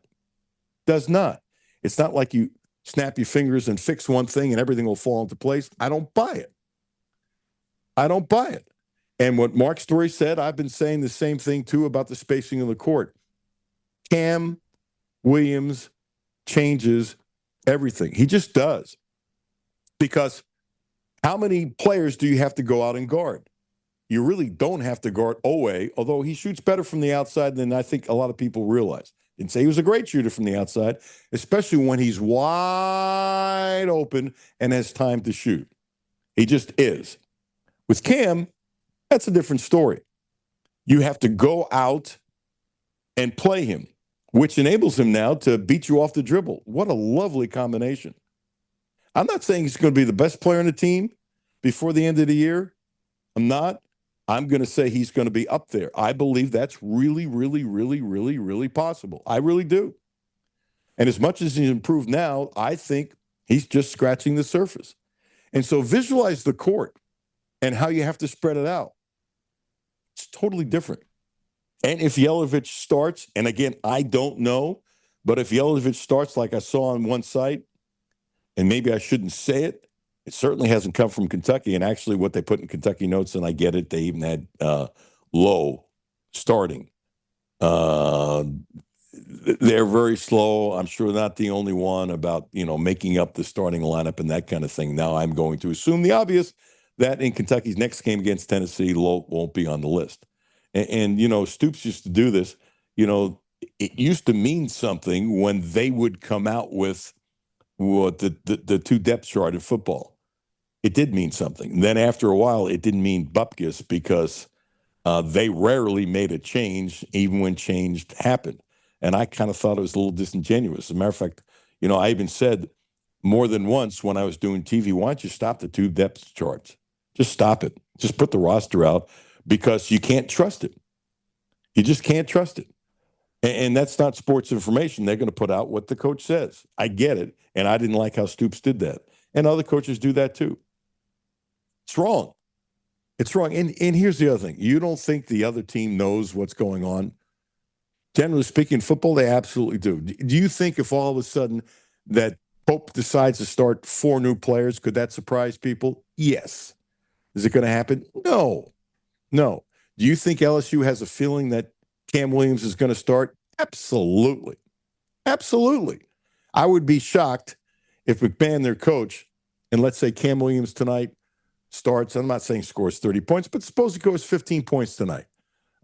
Does not. It's not like you snap your fingers and fix one thing and everything will fall into place. I don't buy it. I don't buy it. And what Mark Story said, I've been saying the same thing, too, about the spacing of the court. Cam Williams changes everything. He just does. Because how many players do you have to go out and guard? You really don't have to guard Owe, although he shoots better from the outside than I think a lot of people realize. Didn't say he was a great shooter from the outside, especially when he's wide open and has time to shoot. He just is. With Cam, That's a different story. You have to go out and play him, which enables him now to beat you off the dribble. What a lovely combination. I'm not saying he's going to be the best player on the team before the end of the year. I'm not. I'm going to say he's going to be up there. I believe that's really, really, really, really, really possible. I really do. And as much as he's improved now, I think he's just scratching the surface. And so visualize the court and how you have to spread it out. It's totally different. And if Yelovich starts, and again, I don't know, but if Yelovich starts like I saw on one site, and maybe I shouldn't say it, it certainly hasn't come from Kentucky. And actually what they put in Kentucky notes, and I get it, they even had Lowe starting. They're very slow. I'm sure not the only one about, making up the starting lineup and that kind of thing. Now I'm going to assume the obvious, that in Kentucky's next game against Tennessee, Lowe won't be on the list. And Stoops used to do this. It used to mean something when they would come out with the two depth chart in football. It did mean something. And then after a while, it didn't mean bupkis because they rarely made a change, even when change happened. And I kind of thought it was a little disingenuous. As a matter of fact, I even said more than once when I was doing TV, why don't you stop the two depth charts? Just stop it. Just put the roster out because you can't trust it. You just can't trust it. And that's not sports information. They're going to put out what the coach says. I get it. And I didn't like how Stoops did that. And other coaches do that too. It's wrong. It's wrong. And here's the other thing. You don't think the other team knows what's going on? Generally speaking, football, they absolutely do. Do you think if all of a sudden that Pope decides to start 4 new players, could that surprise people? Yes. Is it going to happen? No. Do you think LSU has a feeling that Cam Williams is going to start? Absolutely. I would be shocked if McMahon, their coach, and let's say Cam Williams tonight starts, I'm not saying scores 30 points, but suppose he goes 15 points tonight,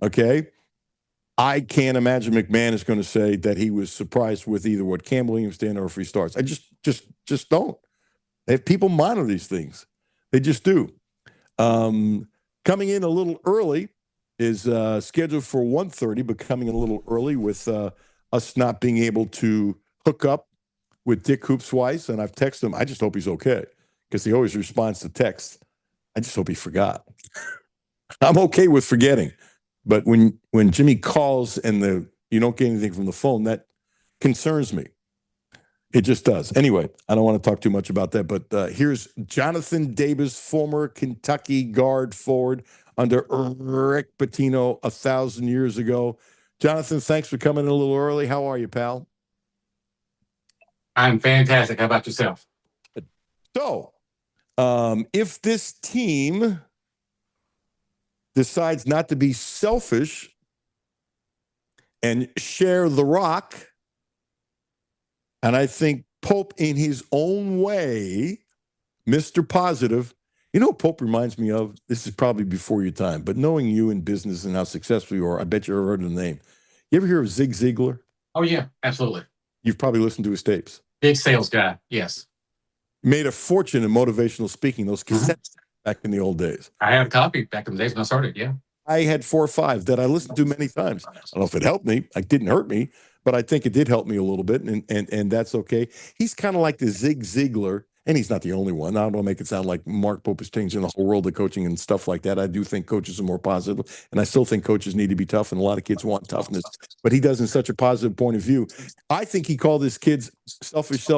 okay? I can't imagine McMahon is going to say that he was surprised with either what Cam Williams did or if he starts. I just don't. If people monitor these things, they just do. Coming in a little early is scheduled for 1:30, but coming in a little early with us not being able to hook up with Dick Hoopsweiss, and I've texted him. I just hope he's okay because he always responds to texts. I just hope he forgot. I'm okay with forgetting. But when Jimmy calls and you don't get anything from the phone, that concerns me. It just does. Anyway, I don't want to talk too much about that, but here's Jonathan Davis, former Kentucky guard forward under Rick Pitino 1,000 years ago. Jonathan, thanks for coming in a little early. How are you, pal? I'm fantastic. How about yourself? So, if this team decides not to be selfish and share the rock, and I think Pope in his own way, Mr. Positive, Pope reminds me of, this is probably before your time, but knowing you in business and how successful you are, I bet you ever heard of the name. You ever hear of Zig Ziglar? Oh, yeah, absolutely. You've probably listened to his tapes. Big sales guy, yes. Made a fortune in motivational speaking, those cassettes back in the old days. I had a copy back in the days when I started, yeah. I had 4 or 5 that I listened to many times. I don't know if it helped me. It didn't hurt me, but I think it did help me a little bit, and that's okay. He's kind of like the Zig Ziglar, and he's not the only one. I don't want to make it sound like Mark Pope is changing the whole world of coaching and stuff like that. I do think coaches are more positive, and I still think coaches need to be tough, and a lot of kids want toughness, but he does in such a positive point of view. I think he called his kids selfish.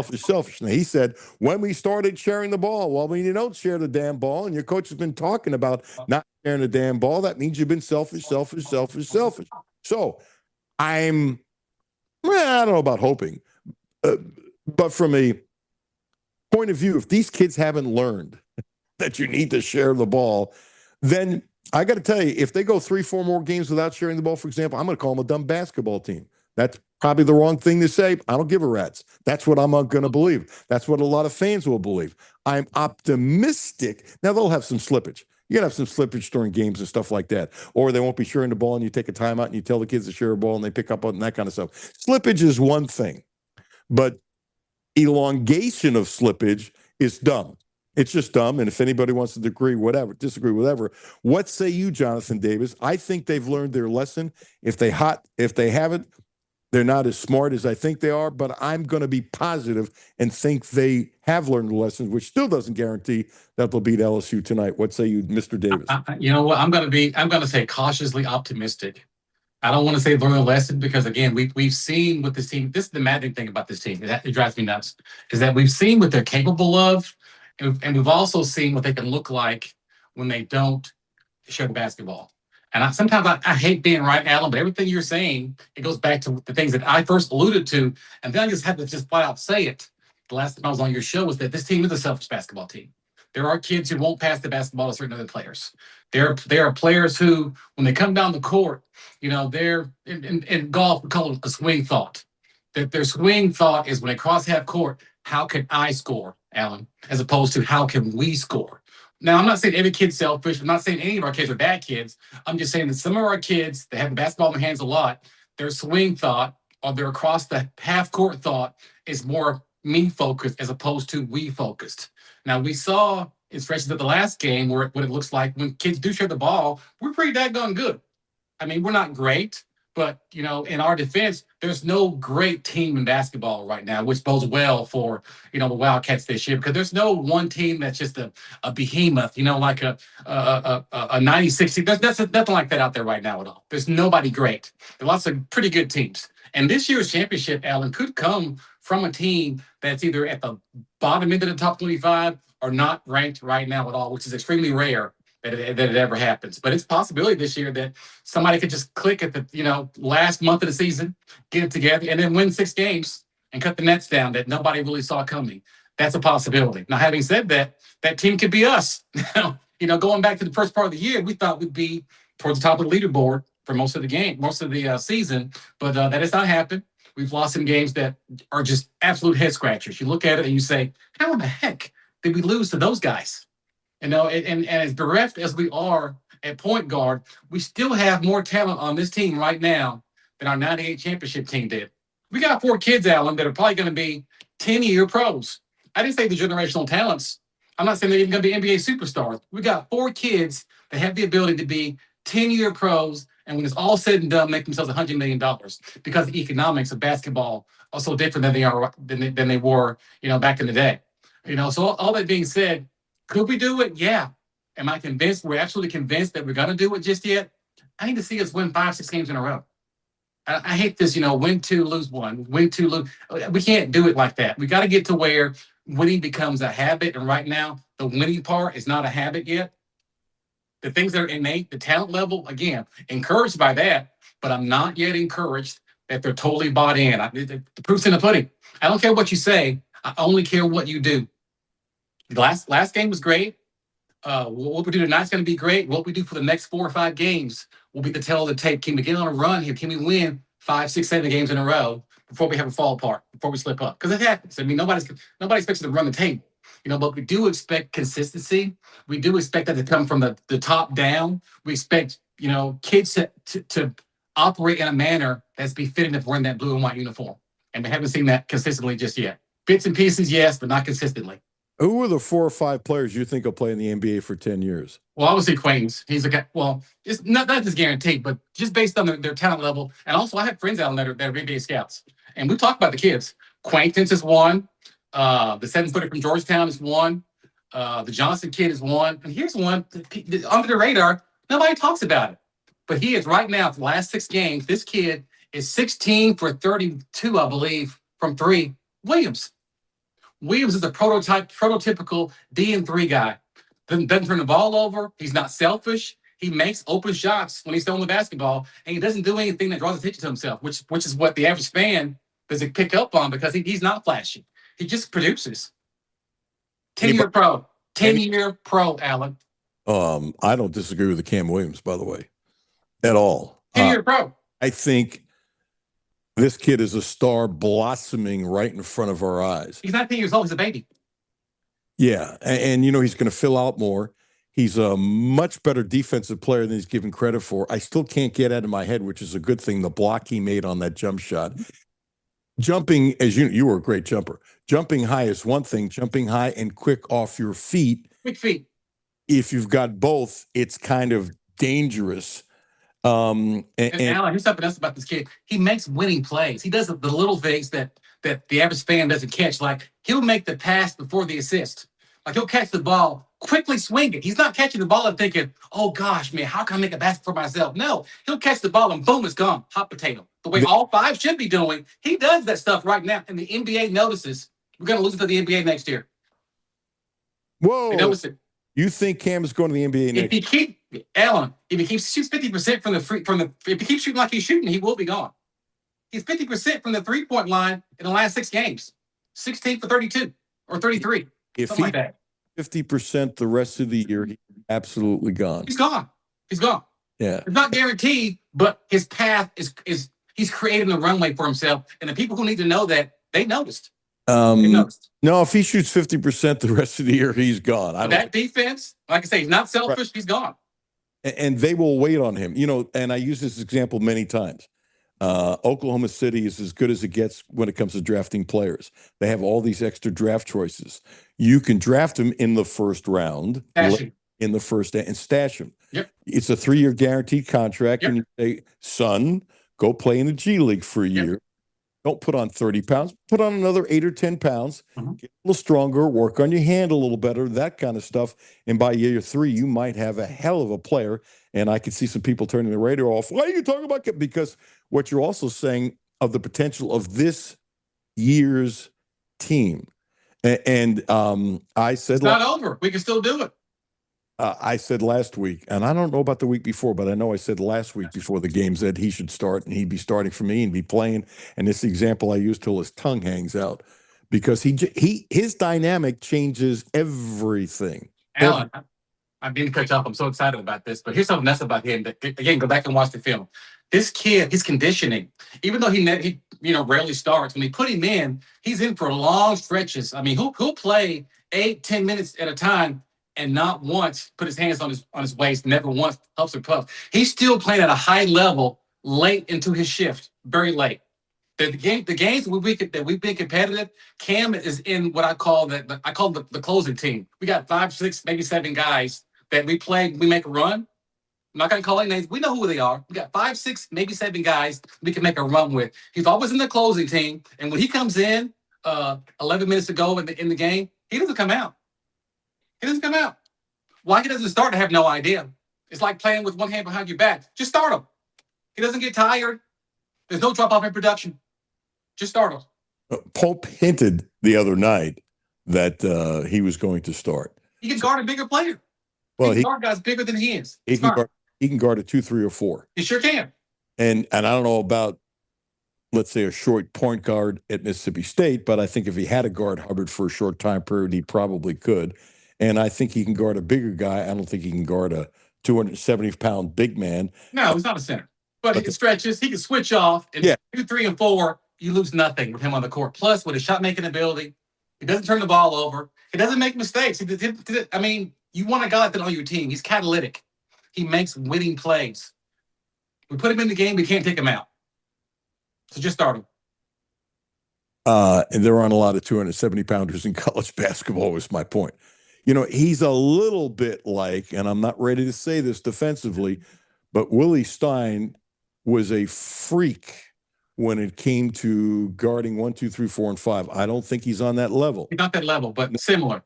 Now, he said, when we started sharing the ball, well, when you don't share the damn ball, and your coach has been talking about not sharing the damn ball, that means you've been selfish. So I don't know about hoping, but from a point of view, if these kids haven't learned that you need to share the ball, then I got to tell you, if they go 3-4 more games without sharing the ball, for example, I'm going to call them a dumb basketball team. That's probably the wrong thing to say. I don't give a rat's. That's what I'm going to believe. That's what a lot of fans will believe. I'm optimistic. Now, they'll have some slippage. You're going to have some slippage during games and stuff like that. Or they won't be sharing the ball and you take a timeout and you tell the kids to share a ball and they pick up on that kind of stuff. Slippage is one thing, but elongation of slippage is dumb. It's just dumb. And if anybody wants to disagree, whatever. What say you, Jonathan Davis? I think they've learned their lesson. If they haven't, they're not as smart as I think they are, but I'm going to be positive and think they have learned the lessons, which still doesn't guarantee that they'll beat LSU tonight. What say you, Mr. Davis? You know what? I'm going to say cautiously optimistic. I don't want to say learn a lesson because again, we've seen with this team. This is the maddening thing about this team. It drives me nuts. Is that we've seen what they're capable of, and we've also seen what they can look like when they don't share the basketball. And sometimes I hate being right, Alan, but everything you're saying, it goes back to the things that I first alluded to, and then I just had to just flat out say it. The last time I was on your show was that this team is a selfish basketball team. There are kids who won't pass the basketball to certain other players. There are players who, when they come down the court, they're in golf, we call it a swing thought. That their swing thought is when they cross half court, how can I score, Alan, as opposed to how can we score? Now, I'm not saying every kid's selfish. I'm not saying any of our kids are bad kids. I'm just saying that some of our kids that have the basketball in their hands a lot, their swing thought or their across the half court thought is more me focused as opposed to we focused. Now, we saw in stretches of the last game what it looks like when kids do share the ball, we're pretty daggone good. I mean, we're not great, but, in our defense, there's no great team in basketball right now, which bodes well for, the Wildcats this year, because there's no one team that's just a behemoth, like a 90-60. There's nothing like that out there right now at all. There's nobody great. There are lots of pretty good teams. And this year's championship, Alan, could come from a team that's either at the bottom end of the top 25 or not ranked right now at all, which is extremely rare that it ever happens. But it's a possibility this year that somebody could just click at the last month of the season, get it together, and then win 6 games and cut the nets down that nobody really saw coming. That's a possibility. Now, having said that, that team could be us. Going back to the first part of the year, we thought we'd be towards the top of the leaderboard for most of the season, but that has not happened. We've lost some games that are just absolute head scratchers. You look at it and you say, how in the heck did we lose to those guys? And as bereft as we are at point guard, we still have more talent on this team right now than our 98 championship team did. We got 4 kids, Alan, that are probably going to be 10-year pros. I didn't say the generational talents. I'm not saying they're even going to be NBA superstars. We got 4 kids that have the ability to be 10-year pros, and when it's all said and done, make themselves $100 million because the economics of basketball are so different than they were, back in the day. So all that being said, could we do it? Yeah. Am I convinced? We're absolutely convinced that we're going to do it just yet. I need to see us win 5-6 games in a row. I hate this, win 2, lose 1, win 2, lose. We can't do it like that. We got to get to where winning becomes a habit. And right now, the winning part is not a habit yet. The things that are innate, the talent level, again, encouraged by that, but I'm not yet encouraged that they're totally bought in. The proof's in the pudding. I don't care what you say. I only care what you do. The last game was great. What we do tonight is going to be great. What we do for the next 4 or 5 games will be the tell of the tape. Can we get on a run here? Can we win 5, 6, 7 games in a row before we have a fall apart, before we slip up? Because it happens. I mean, nobody expects you to run the tape. But we do expect consistency. We do expect that to come from the top down. We expect, kids to operate in a manner that's befitting of wearing that blue and white uniform. And we haven't seen that consistently just yet. Bits and pieces, yes, but not consistently. Who are the 4 or 5 players you think will play in the NBA for 10 years? Well, obviously Quains. He's a guy. Well, it's not just guaranteed, but just based on their talent level. And also, I have friends out there that are NBA scouts, and we talk about the kids. Quaintance is one. The 7-footer from Georgetown is one. The Johnson kid is one. And here's one under the radar. Nobody talks about it, but he is right now for the last 6 games. This kid is 16 for 32, I believe, from 3. Williams is a prototypical D&3 guy. Doesn't turn the ball over. He's not selfish. He makes open shots when he's throwing the basketball, and he doesn't do anything that draws attention to himself, which is what the average fan doesn't pick up on because he's not flashy. He just produces. 10-year pro. 10-year pro, Alan. I don't disagree with the Cam Williams, by the way, at all. 10-year pro. I think this kid is a star blossoming right in front of our eyes. He's not 10 years old. He's a baby. Yeah, and he's going to fill out more. He's a much better defensive player than he's given credit for. I still can't get out of my head, which is a good thing, the block he made on that jump shot. jumping, as you were a great jumper. Jumping high is one thing. Jumping high and quick off your feet. Quick feet. If you've got both, it's kind of dangerous. And Alan, here's something else about this kid. He makes winning plays. He does the little things that the average fan doesn't catch. Like he'll make the pass before the assist. Like he'll catch the ball, quickly swing it. He's not catching the ball and thinking, "Oh gosh, man, how can I make a basket for myself?" No, he'll catch the ball and boom, it's gone. Hot potato. The way all five should be doing. He does that stuff right now, and the NBA notices. We're going to lose it to the NBA next year. Whoa! They notice it. You think Cam is going to the NBA next? If he keeps shoots 50% if he keeps shooting like he's shooting, he will be gone. He's 50% from the 3-point line in the last 6 games, 16 for 32 or 33. If something like that. 50% the rest of the year, he's absolutely gone. He's gone. He's gone. Yeah, it's not guaranteed, but his path is he's creating a runway for himself, and the people who need to know that they noticed. No, if he shoots 50% the rest of the year, he's gone. That defense, like I say, he's not selfish. Right. He's gone. And they will wait on him. And I use this example many times. Oklahoma City is as good as it gets when it comes to drafting players. They have all these extra draft choices. You can draft him in the first round, in the first day, and stash him. Yep. It's a 3-year guaranteed contract, and you say, son, go play in the G League for a year. Don't put on 30 pounds. Put on another 8 or 10 pounds. Get a little stronger. Work on your hand a little better. That kind of stuff. And by year 3, you might have a hell of a player. And I could see some people turning the radio off. Why are you talking about? Because what you're also saying of the potential of this year's team. And I said, it's not over. We can still do it. I said last week, and I don't know about the week before, but I know I said last week before the games that he should start, and he'd be starting for me and be playing. And it's the example I use till his tongue hangs out, because his dynamic changes everything. Alan, I've been coach up. I'm so excited about this, but here's something else about him. Again, go back and watch the film. This kid, his conditioning, even though he rarely starts, when they put him in, he's in for long stretches. I mean, he'll play 8-10 minutes at a time. And not once put his hands on his waist, never once puffs or puffs. He's still playing at a high level late into his shift, very late. The games that we've been competitive, Cam is in what I call the closing team. We got 5, 6, maybe 7 guys that we make a run. I'm not gonna call any names. We know who they are. We got 5, 6, maybe 7 guys we can make a run with. He's always in the closing team, and when he comes in 11 minutes to go in the game, he doesn't come out. He doesn't come out. Why he doesn't start, I have no idea. It's like playing with one hand behind your back. Just start him. He doesn't get tired. There's no drop off in production. Just start him. Pope hinted the other night that he was going to start. He can guard a bigger player. Well, he can guard guys bigger than he is. He can guard a 2, 3, or 4. He sure can. And I don't know about, let's say, a short point guard at Mississippi State, but I think if he had to guard Hubbard for a short time period, he probably could. And I think he can guard a bigger guy. I don't think he can guard a 270-pound big man. No, he's not a center. But he can stretches. He can switch off. And 2, 3, and 4, you lose nothing with him on the court. Plus, with his shot-making ability, he doesn't turn the ball over. He doesn't make mistakes. I mean, you want a guy like that on your team. He's catalytic. He makes winning plays. We put him in the game. We can't take him out. So just start him. And there aren't a lot of 270-pounders in college basketball, was my point. He's a little bit like, and I'm not ready to say this defensively, but Willie Stein was a freak when it came to guarding 1, 2, 3, 4, and 5. I don't think he's on that level. He's not that level, but similar.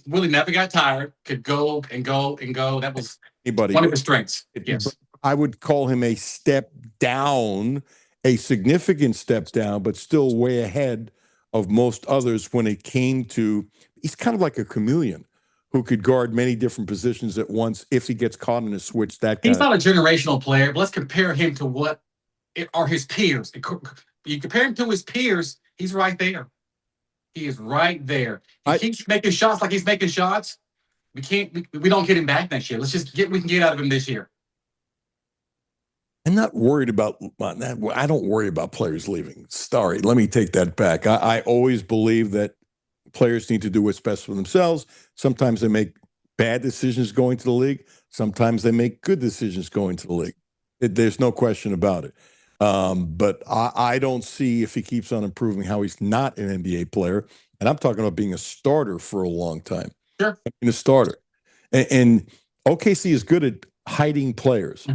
Willie never got tired, could go and go and go. That was one of his strengths. Yes. I would call him a step down, a significant step down, but still way ahead of most others when it came to, he's kind of like a chameleon who could guard many different positions at once if he gets caught in a switch. He's not a generational player, but let's compare him to what are his peers. You compare him to his peers, he's right there. He is right there. He keeps making shots like he's making shots. We don't get him back next year. Let's just we can get out of him this year. I'm not worried about that. I don't worry about players leaving. Sorry, let me take that back. I always believe that players need to do what's best for themselves. Sometimes they make bad decisions going to the league. Sometimes they make good decisions going to the league. There's no question about it. But I don't see, if he keeps on improving, how he's not an NBA player. And I'm talking about being a starter for a long time. Sure. A starter. And OKC is good at hiding players.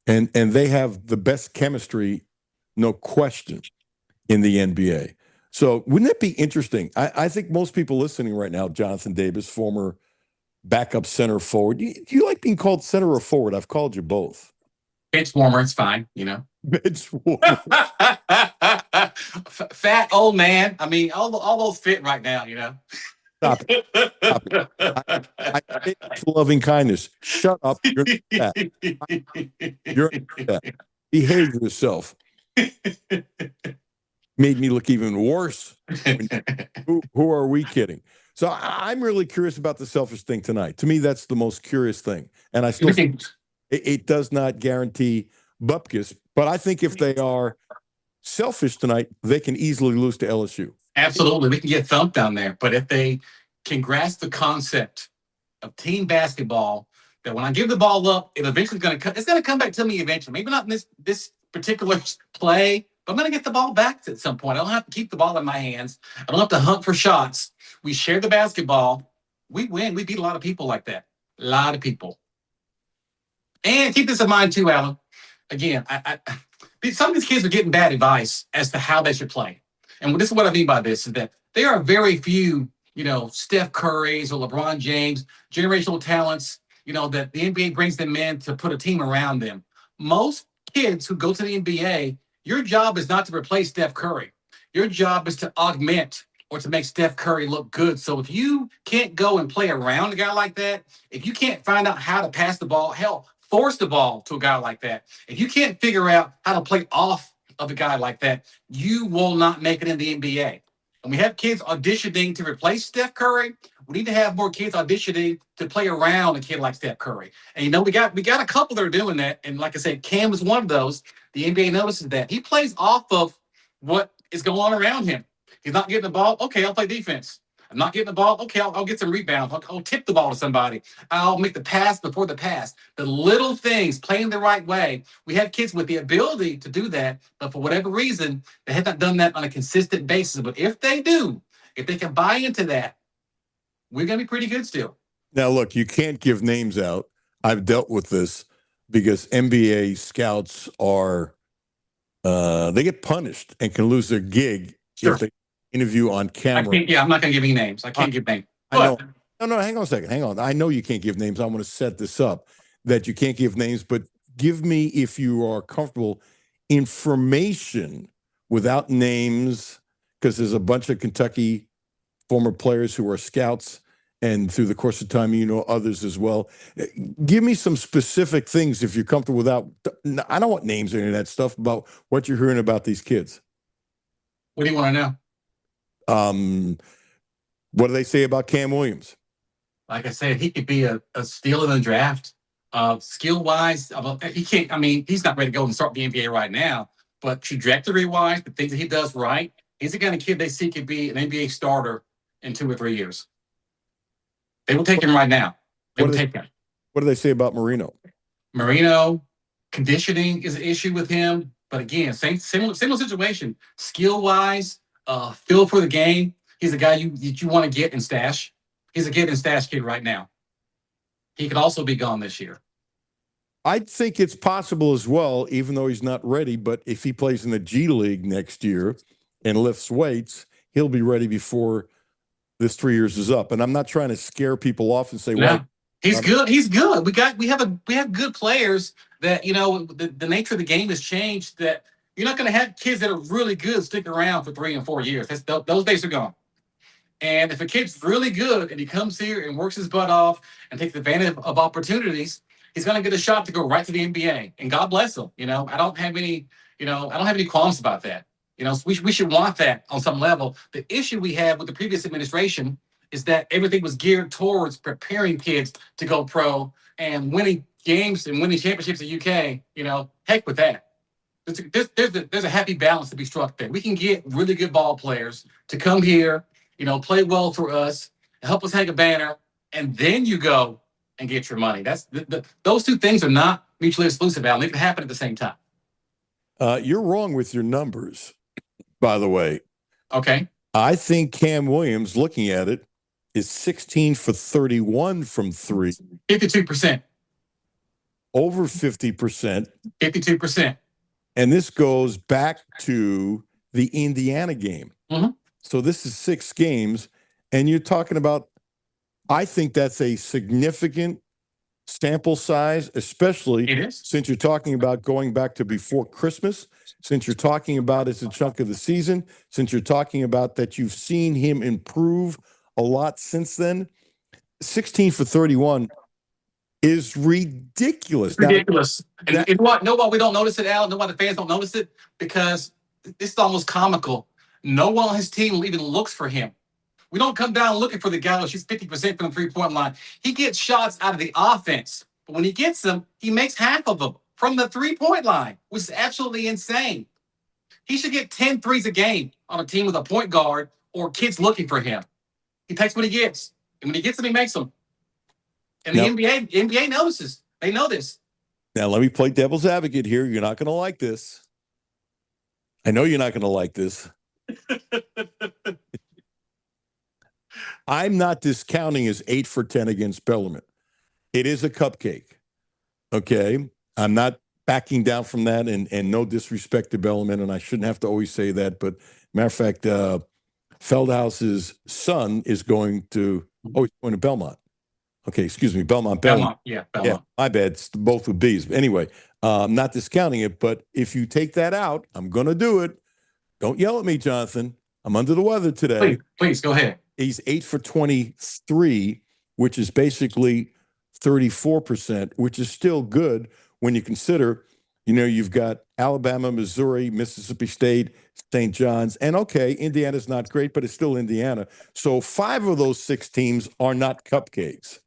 And they have the best chemistry, no question, in the NBA. So wouldn't it be interesting? I think most people listening right now, Jonathan Davis, former backup center forward. Do you like being called center or forward? I've called you both. It's warmer. It's fine. It's warmer. Fat old man. I mean, all those fit right now. Stop it. Stop it. I say that for loving kindness. Shut up. You're not that. You're not that. Behave yourself. Made me look even worse. Who are we kidding? So I'm really curious about the selfish thing tonight. To me, that's the most curious thing. And I still think it does not guarantee bupkis. But I think if they are selfish tonight, they can easily lose to LSU. Absolutely. We can get thumped down there. But if they can grasp the concept of team basketball, that when I give the ball up, it's going to come back to me eventually. Maybe not in this particular play, but I'm going to get the ball back at some point. I don't have to keep the ball in my hands. I don't have to hunt for shots. We share the basketball. We win. We beat a lot of people like that. A lot of people. And keep this in mind too, Alan. Again, some of these kids are getting bad advice as to how they should play. And this is what I mean by this, is that there are very few, Steph Curry's or LeBron James, generational talents, that the NBA brings them in to put a team around them. Most kids who go to the NBA, your job is not to replace Steph Curry. Your job is to augment or to make Steph Curry look good. So if you can't go and play around a guy like that, if you can't find out how to pass the ball, hell, force the ball to a guy like that, if you can't figure out how to play off of a guy like that, you will not make it in the NBA. And we have kids auditioning to replace Steph Curry. We need to have more kids auditioning to play around a kid like Steph Curry. And we got a couple that are doing that. And like I said, Cam is one of those. The NBA notices that. He plays off of what is going on around him. He's not getting the ball. Okay, I'll play defense. I'm not getting the ball. Okay, I'll get some rebounds. I'll tip the ball to somebody. I'll make the pass before the pass. The little things, playing the right way. We have kids with the ability to do that, but for whatever reason, they have not done that on a consistent basis. But if they do, if they can buy into that, we're going to be pretty good still. Now, look, you can't give names out. I've dealt with this because NBA scouts are they get punished and can lose their gig if they interview on camera. I'm not going to give any names. I can't give names. I know. No, hang on a second. Hang on. I know you can't give names. I want to set this up that you can't give names, but give me, if you are comfortable, information without names, because there's a bunch of Kentucky former players who are scouts, and through the course of time, others as well. Give me some specific things, if you're comfortable, without, I don't want names or any of that stuff, about what you're hearing about these kids. What do you want to know? What do they say about Cam Williams? Like I said, he could be a steal in the draft. Skill-wise, he can't. I mean, he's not ready to go and start the NBA right now. But trajectory-wise, the things that he does right, he's the kind of kid they see could be an NBA starter in 2 or 3 years. They will take him right now. They will take him. What do they say about Marino? Marino, conditioning is an issue with him. But again, similar situation. Skill-wise, feel for the game. He's a guy you want to get and stash. He's a get and stash kid right now. He could also be gone this year. I think it's possible as well, even though he's not ready. But if he plays in the G League next year and lifts weights, he'll be ready before this 3 years is up. And I'm not trying to scare people off and say, well, he's good. He's good. We have good players that, the nature of the game has changed, that you're not going to have kids that are really good stick around for 3 and 4 years. Those days are gone. And if a kid's really good and he comes here and works his butt off and takes advantage of opportunities, he's going to get a shot to go right to the NBA. And God bless him. I don't have any qualms about that. We should want that on some level. The issue we have with the previous administration is that everything was geared towards preparing kids to go pro and winning games and winning championships at UK. Heck with that. There's a happy balance to be struck there. We can get really good ball players to come here, play well for us, help us hang a banner, and then you go and get your money. That's those two things are not mutually exclusive, Alan. They can happen at the same time. You're wrong with your numbers, by the way. Okay. I think Cam Williams, looking at it, is 16 for 31 from three. 52%. Over 50%. 52%. And this goes back to the Indiana game. Mm-hmm. So this is 6 games, and you're talking about, I think that's a significant sample size, especially since you're talking about going back to before Christmas, since you're talking about it's a chunk of the season, since you're talking about that you've seen him improve a lot since then. 16 for 31 is ridiculous. Ridiculous. And you know what? Know why we don't notice it, Al? Know why the fans don't notice it? Because this is almost comical. No one on his team even looks for him. We don't come down looking for the guy who shoots 50% from the three-point line. He gets shots out of the offense. But when he gets them, he makes half of them from the three-point line, which is absolutely insane. He should get 10 threes a game on a team with a point guard or kids looking for him. He takes what he gets. And when he gets them, he makes them. And the NBA notices. They know this. Now, let me play devil's advocate here. You're not going to like this. I know you're not going to like this. I'm not discounting his 8 for 10 against Bellarmine. It is a cupcake. Okay? I'm not backing down from that, and no disrespect to Bellarmine, and I shouldn't have to always say that. But matter of fact, Feldhaus's son is going to Belmont. Okay, excuse me, Belmont. Belmont. Yeah, my bad. It's both with B's. Anyway, I'm not discounting it, but if you take that out, I'm going to do it. Don't yell at me, Jonathan. I'm under the weather today. Please go ahead. He's 8 for 23, which is basically 34%, which is still good when you consider, you've got Alabama, Missouri, Mississippi State, St. John's, and okay, Indiana's not great, but it's still Indiana. So 5 of those 6 teams are not cupcakes.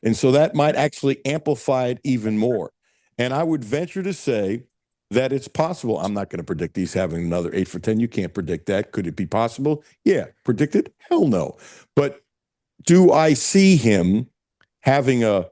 And so that might actually amplify it even more. And I would venture to say that it's possible. I'm not going to predict he's having another 8 for 10. You can't predict that. Could it be possible? Yeah. Predict it? Hell no. But do I see him having a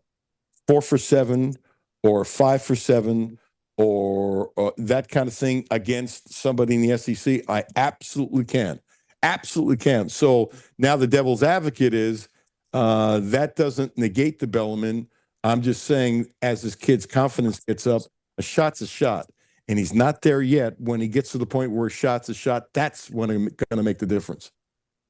4 for 7 or 5 for 7 or that kind of thing against somebody in the SEC? I absolutely can. Absolutely can. So now the devil's advocate is that doesn't negate the Bellarmine. I'm just saying as his kid's confidence gets up, a shot's a shot. And he's not there yet. When he gets to the point where a shot's a shot, that's when I'm going to make the difference.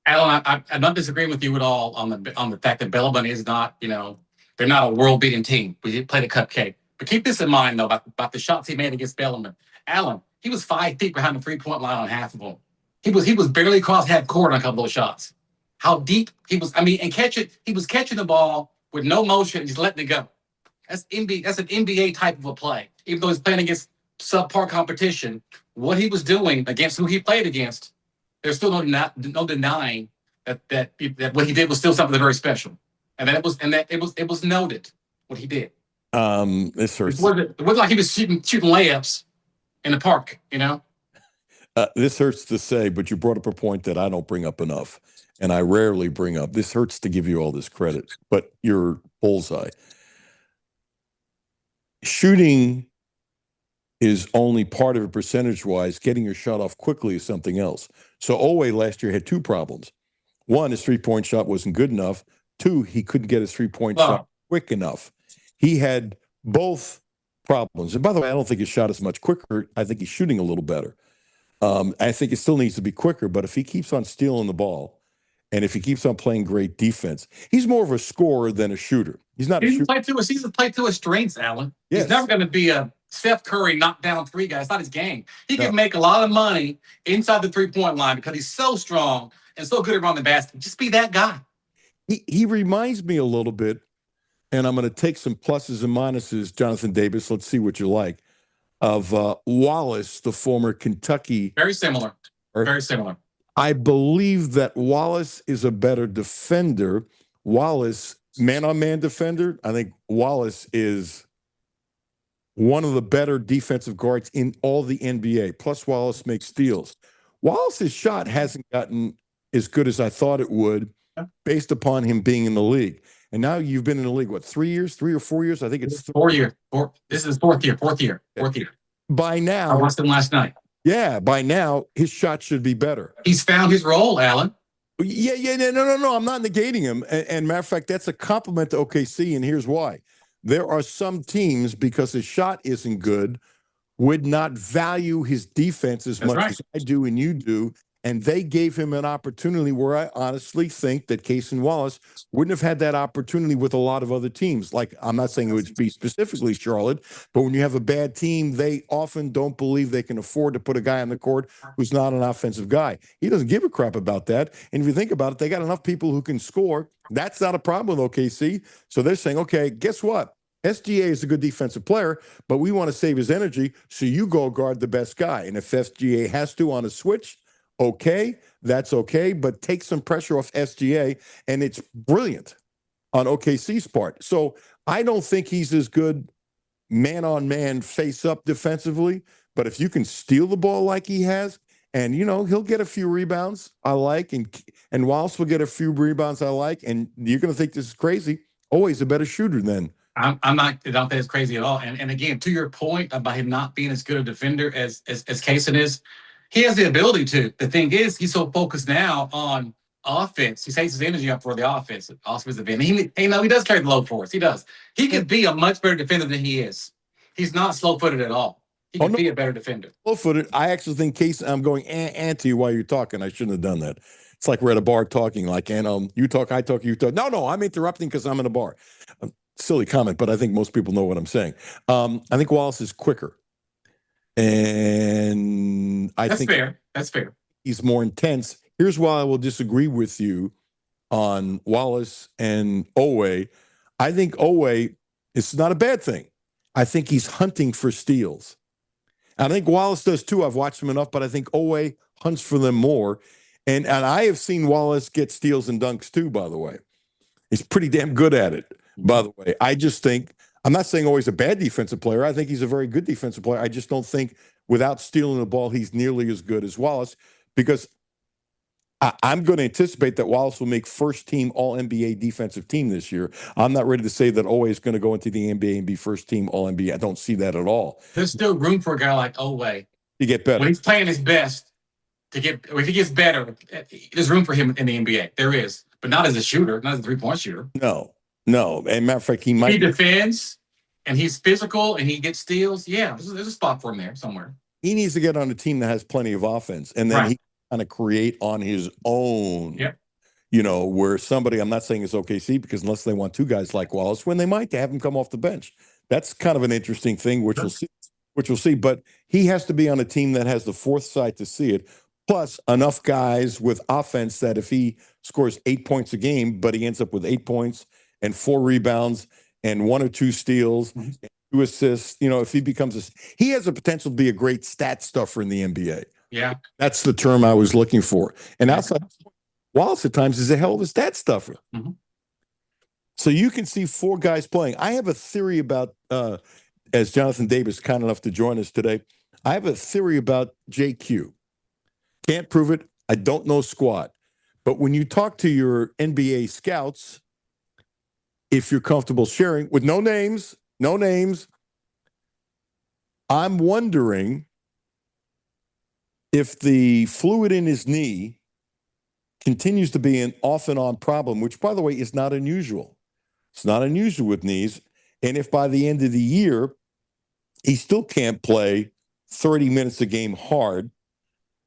Alan, I'm not disagreeing with you at all on the fact that Bellarmine is not, they're not a world-beating team. We did play the cupcake. But keep this in mind, though, about the shots he made against Bellarmine. Alan, he was 5 feet behind the three-point line on half of them. He was barely across half court on a couple of shots. How deep he was, he was catching the ball with no motion, just letting it go. That's an NBA type of a play. Even though he's playing against subpar competition, what he was doing against who he played against, there's still no denying that what he did was still something very special, and it was noted what he did. This hurts. It wasn't like he was shooting layups in the park, This hurts to say, but you brought up a point that I don't bring up enough, and I rarely bring up. This hurts to give you all this credit, but you're bullseye. Shooting is only part of it percentage-wise. Getting your shot off quickly is something else. So Owe last year had 2 problems. 1, his three-point shot wasn't good enough. 2, he couldn't get his three-point shot quick enough. He had both problems. And by the way, I don't think his shot is much quicker. I think he's shooting a little better. I think it still needs to be quicker, but if he keeps on stealing the ball and if he keeps on playing great defense, he's more of a scorer than a shooter. He's not a shooter. He's play to his strengths, Alan. Yes. He's never going to be a Steph Curry knockdown 3 guy. It's not his game. He can make a lot of money inside the three-point line because he's so strong and so good around the basket. Just be that guy. He reminds me a little bit, and I'm going to take some pluses and minuses, Jonathan Davis. Let's see what you like, of Wallace, the former Kentucky. Very similar. Very similar. I believe that Wallace is a better defender. Wallace, man-on-man defender. I think Wallace is one of the better defensive guards in all the NBA. Plus, Wallace makes steals. Wallace's shot hasn't gotten as good as I thought it would based upon him being in the league. And now you've been in the league, what, 3 years, 3 or 4 years? I think it's 4 years. This is his fourth year. by I now, watched him last night. by now, his shot should be better. He's found his role, Alan. No. I'm not negating him. And matter of fact, that's a compliment to OKC, and here's why. There are some teams, because his shot isn't good, would not value his defense as much as I do and you do. And they gave him an opportunity where I honestly think that Casey Wallace wouldn't have had that opportunity with a lot of other teams. Like, I'm not saying it would be specifically Charlotte, but when you have a bad team, they often don't believe they can afford to put a guy on the court who's not an offensive guy. He doesn't give a crap about that. And if you think about it, they got enough people who can score. That's not a problem with OKC. So they're saying, okay, guess what? SGA is a good defensive player, but we want to save his energy, so you go guard the best guy. And if SGA has to on a switch, okay, that's okay, but take some pressure off SGA, and it's brilliant on OKC's part. So I don't think he's as good man-on-man face-up defensively, but if you can steal the ball like he has, and, he'll get a few rebounds I like, and Wallace will get a few rebounds I like, and you're going to think this is crazy. Always a better shooter than. I don't think it's crazy at all. And again, to your point about him not being as good a defender as Kaysen is, he has the ability to. The thing is, he's so focused now on offense. He takes his energy up for the offensive end. He does carry the load for us. He does. He could be a much better defender than he is. He's not slow-footed at all. He can be a better defender. Slow-footed. I actually think Kaysen, I'm going to you while you're talking. I shouldn't have done that. It's like we're at a bar talking, you talk, I talk, you talk. No, I'm interrupting because I'm in a bar. Silly comment, but I think most people know what I'm saying. I think Wallace is quicker. And That's fair. He's more intense. Here's why I will disagree with you on Wallace and Owe. I think Owe is not a bad thing. I think he's hunting for steals. I think Wallace does too. I've watched him enough, but I think Owe hunts for them more. And I have seen Wallace get steals and dunks too, by the way. He's pretty damn good at it, by the way. I just think, I'm not saying Owe's a bad defensive player. I think he's a very good defensive player. I just don't think without stealing the ball, he's nearly as good as Wallace, because I'm going to anticipate that Wallace will make first-team All-NBA defensive team this year. I'm not ready to say that Owe is going to go into the NBA and be first-team All-NBA. I don't see that at all. There's still room for a guy like Owe to get better. When he's playing his best, if he gets better, there's room for him in the NBA. There is, but not as a shooter, not as a three-point shooter. No. And matter of fact, he defends, and he's physical, and he gets steals. Yeah, there's a spot for him there somewhere. He needs to get on a team that has plenty of offense, and then he kind of create on his own. Yep. Where somebody, I'm not saying it's OKC, because unless they want two guys like Wallace, when they might, to have him come off the bench. That's kind of an interesting thing, which we'll see. But he has to be on a team that has the foresight to see it. Plus, enough guys with offense that if he scores 8 points a game, but he ends up with 8 points and 4 rebounds and 1 or 2 steals, and 2 assists, if he becomes he has the potential to be a great stat stuffer in the NBA. Yeah. That's the term I was looking for. And outside, Wallace at times is a hell of a stat stuffer. Mm-hmm. So you can see 4 guys playing. I have a theory about, as Jonathan Davis kind enough to join us today, I have a theory about JQ. Can't prove it. I don't know squat. But when you talk to your NBA scouts, if you're comfortable sharing with no names, I'm wondering if the fluid in his knee continues to be an off and on problem, which, by the way, is not unusual. It's not unusual with knees. And if by the end of the year, he still can't play 30 minutes a game hard,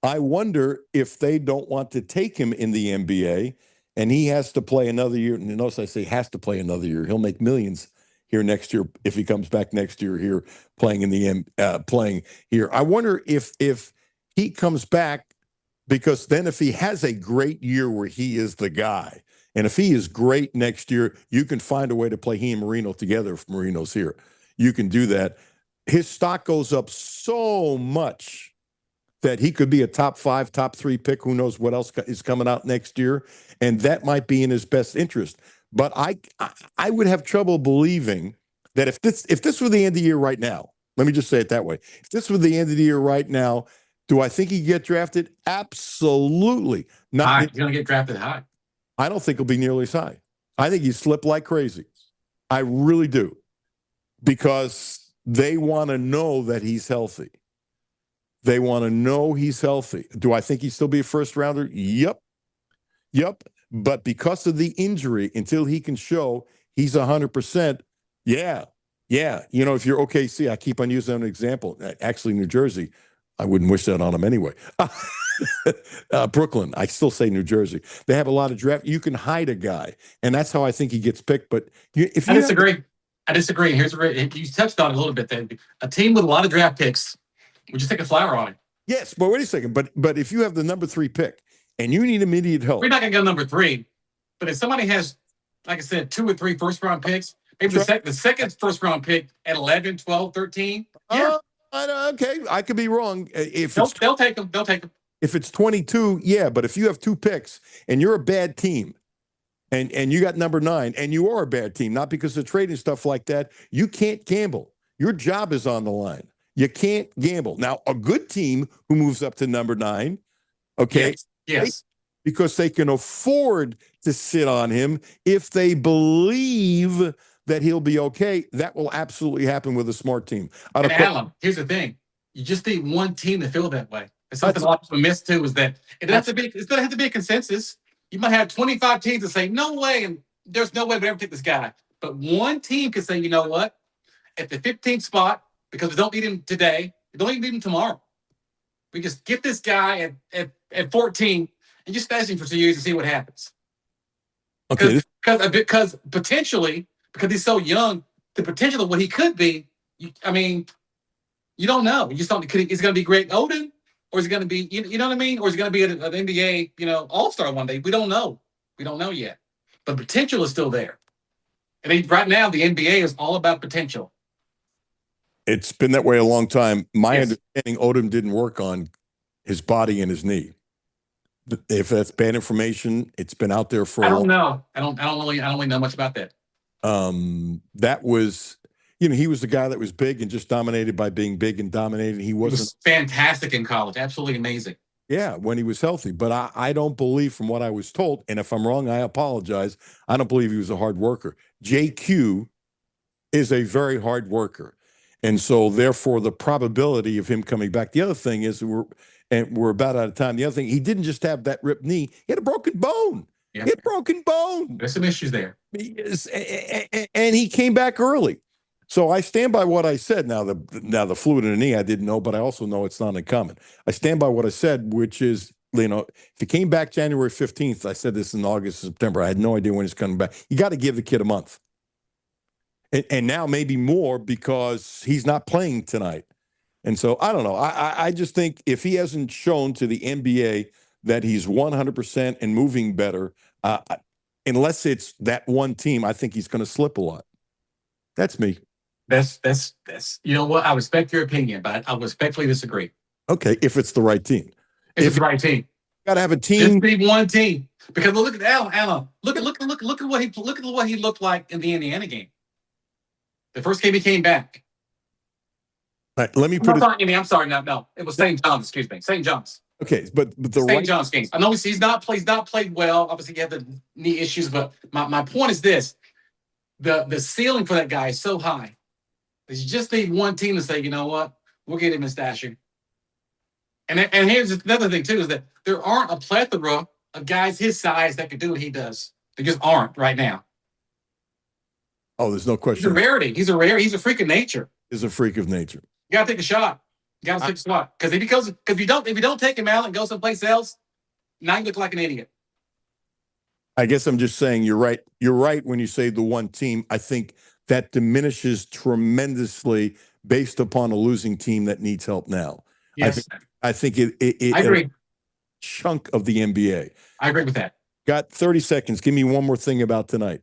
I wonder if they don't want to take him in the NBA and he has to play another year. And notice I say has to play another year. He'll make millions here next year if he comes back next year here playing in the playing here. I wonder if he comes back, because then if he has a great year where he is the guy, and if he is great next year, you can find a way to play he and Marino together if Marino's here. You can do that. His stock goes up so much that he could be a top 5, top 3 pick. Who knows what else is coming out next year? And that might be in his best interest. But I would have trouble believing that if this were the end of the year right now, let me just say it that way. If this were the end of the year right now, do I think he'd get drafted? Absolutely not. He's going to get drafted high. I don't think he'll be nearly as high. I think he'd slip like crazy. I really do. Because They want to know that he's healthy. They want to know he's healthy. Do I think he'd still be a first rounder? Yep. But because of the injury, until he can show he's 100%, yeah. If you're OKC, I keep on using an example. Actually, New Jersey, I wouldn't wish that on them anyway. Brooklyn, I still say New Jersey. They have a lot of draft. You can hide a guy, and that's how I think he gets picked. But if you I disagree. You touched on it a little bit there. A team with a lot of draft picks would just take a flyer on it. Yes, but wait a second. But if you have the number 3 pick and you need immediate help, we're not going to go number 3. But if somebody has, like I said, 2 or 3 first-round picks, maybe the second first-round pick at 11, 12, 13, yeah. Okay, I could be wrong. They'll take them. They'll take them. If it's 22, yeah. But if you have 2 picks and you're a bad team, and you got number 9, and you are a bad team, not because of trading stuff like that, you can't gamble. Your job is on the line. You can't gamble. Now, a good team who moves up to number 9, okay? Yes. Because they can afford to sit on him if they believe that he'll be okay. That will absolutely happen with a smart team. And Alan, here's the thing. You just need one team to feel that way. And something a lot of people miss, too, is that it doesn't have to be a consensus. You might have 25 teams that say, no way, and there's no way we'd ever take this guy. But one team can say, you know what? At the 15th spot, because we don't need him today, we don't even need him tomorrow. We just get this guy at 14 and just stash him for 2 years and see what happens. Because potentially, because he's so young, the potential of what he could be, you don't know. You just don't. Is it going to be Greg Oden, or is it going to be you know what I mean, or is it going to be an NBA All-Star one day? We don't know. We don't know yet. But potential is still there. And right now, the NBA is all about potential. It's been that way a long time. My understanding, Odom didn't work on his body and his knee. If that's bad information, it's been out there for. I don't know. I don't really know much about that. That was, he was the guy that was big and just dominated by being big and dominated. He was fantastic in college. Absolutely amazing. Yeah, when he was healthy. But I don't believe, from what I was told, and if I'm wrong, I apologize, I don't believe he was a hard worker. JQ is a very hard worker. And so, therefore, the probability of him coming back. The other thing is, we're about out of time. The other thing, he didn't just have that ripped knee. He had a broken bone. Yeah. He had a broken bone. There's some issues there. And he came back early. So I stand by what I said. Now the fluid in the knee, I didn't know, but I also know it's not uncommon. I stand by what I said, which is, if he came back January 15th, I said this in August, September. I had no idea when he's coming back. You got to give the kid a month. And now maybe more, because he's not playing tonight. And so I don't know. I just think if he hasn't shown to the NBA that he's 100% and moving better, unless it's that one team, I think he's going to slip a lot. That's me. That's you know what? I respect your opinion, but I respectfully disagree. Okay, if it's the right team. If it's the right team. Got to have a team. Just need one team. Because look at Alan. Look at what he looked like in the Indiana game. The first game he came back. All right, let me put it. I'm sorry. No. It was St. John's. Excuse me, St. John's. Okay, but the St. John's game. I know he's not played well. Obviously, he had the knee issues. But my point is this: the ceiling for that guy is so high. You just need one team to say, you know what, we'll get him in stashing. And here's another thing too, is that there aren't a plethora of guys his size that can do what he does. There just aren't right now. Oh, there's no question. He's a rarity. He's a freak of nature. He's a freak of nature. You gotta take a shot. You gotta take a shot. Because if you don't take him out and go someplace else, now you look like an idiot. I guess I'm just saying you're right. You're right when you say the one team. I think that diminishes tremendously based upon a losing team that needs help now. Yes. I think it I agree. A chunk of the NBA. I agree with that. Got 30 seconds. Give me one more thing about tonight.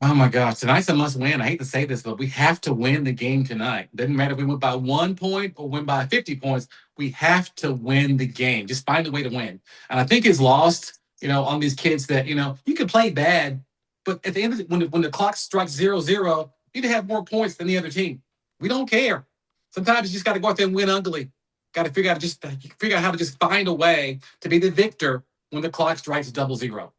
Oh my gosh, tonight's a must win. I hate to say this, but we have to win the game tonight. Doesn't matter if we win by 1 point or win by 50 points. We have to win the game. Just find a way to win. And I think it's lost, on these kids that, you can play bad, but at the end of it, when the clock strikes 0-0, you need to have more points than the other team. We don't care. Sometimes you just got to go out there and win ugly. Got to figure out how to just find a way to be the victor when the clock strikes 0-0.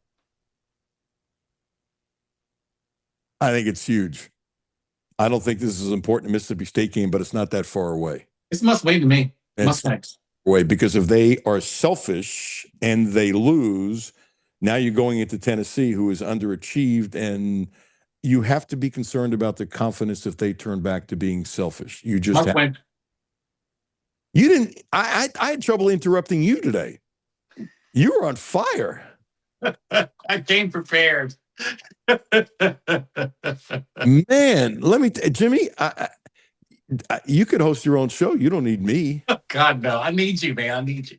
I think it's huge. I don't think this is as important to Mississippi State game, but it's not that far away. It's must win to me. Must win. Way because if they are selfish and they lose, now you're going into Tennessee, who is underachieved, and you have to be concerned about their confidence if they turn back to being selfish. You just Must win. You didn't. I had trouble interrupting you today. You were on fire. I came prepared. Man, let me, Jimmy. You could host your own show. You don't need me. God, no. I need you, man. I need you.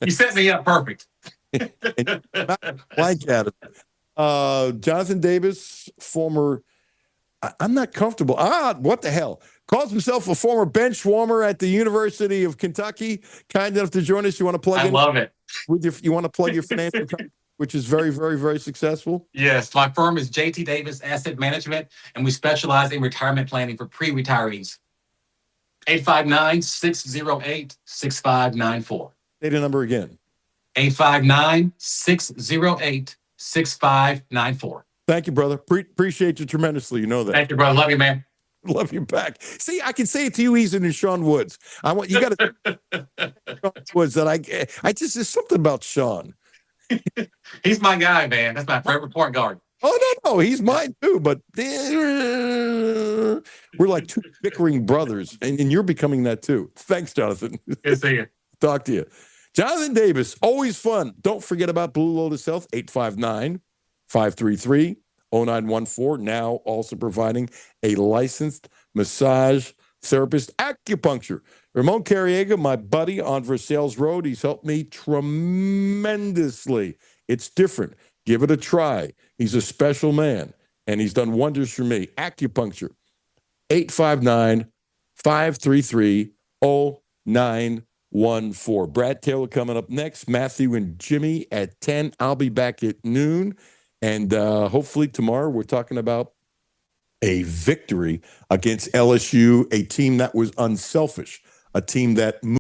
You set me up perfect. Like that. Jonathan Davis, former. I'm not comfortable. What the hell? Calls himself a former bench warmer at the University of Kentucky. Kind enough to join us. You want to plug in? I love it. You want to plug your financial company, which is very, very, very successful? Yes. My firm is JT Davis Asset Management, and we specialize in retirement planning for pre-retirees. 859-608-6594. Say the number again. 859-608-6594. Thank you, brother. Appreciate you tremendously. You know that. Thank you, brother. Love you, man. Love you back. See, I can say it to you easier than Sean Woods. You got to Sean Woods that I just, there's something about Sean. He's my guy, man. That's my favorite point guard. Oh, no, he's mine too. But we're like two bickering brothers, and you're becoming that too. Thanks, Jonathan. Good to see you. Talk to you. Jonathan Davis, always fun. Don't forget about Blue Lotus Health, 859-533-0914. Now also providing a licensed massage therapist, acupuncture. Ramon Carriega, my buddy on Versailles Road, he's helped me tremendously. It's different. Give it a try. He's a special man, and he's done wonders for me. Acupuncture, 859-533-0914. Brad Taylor coming up next. Matthew and Jimmy at 10. I'll be back at noon. And hopefully tomorrow we're talking about a victory against LSU, a team that was unselfish, a team that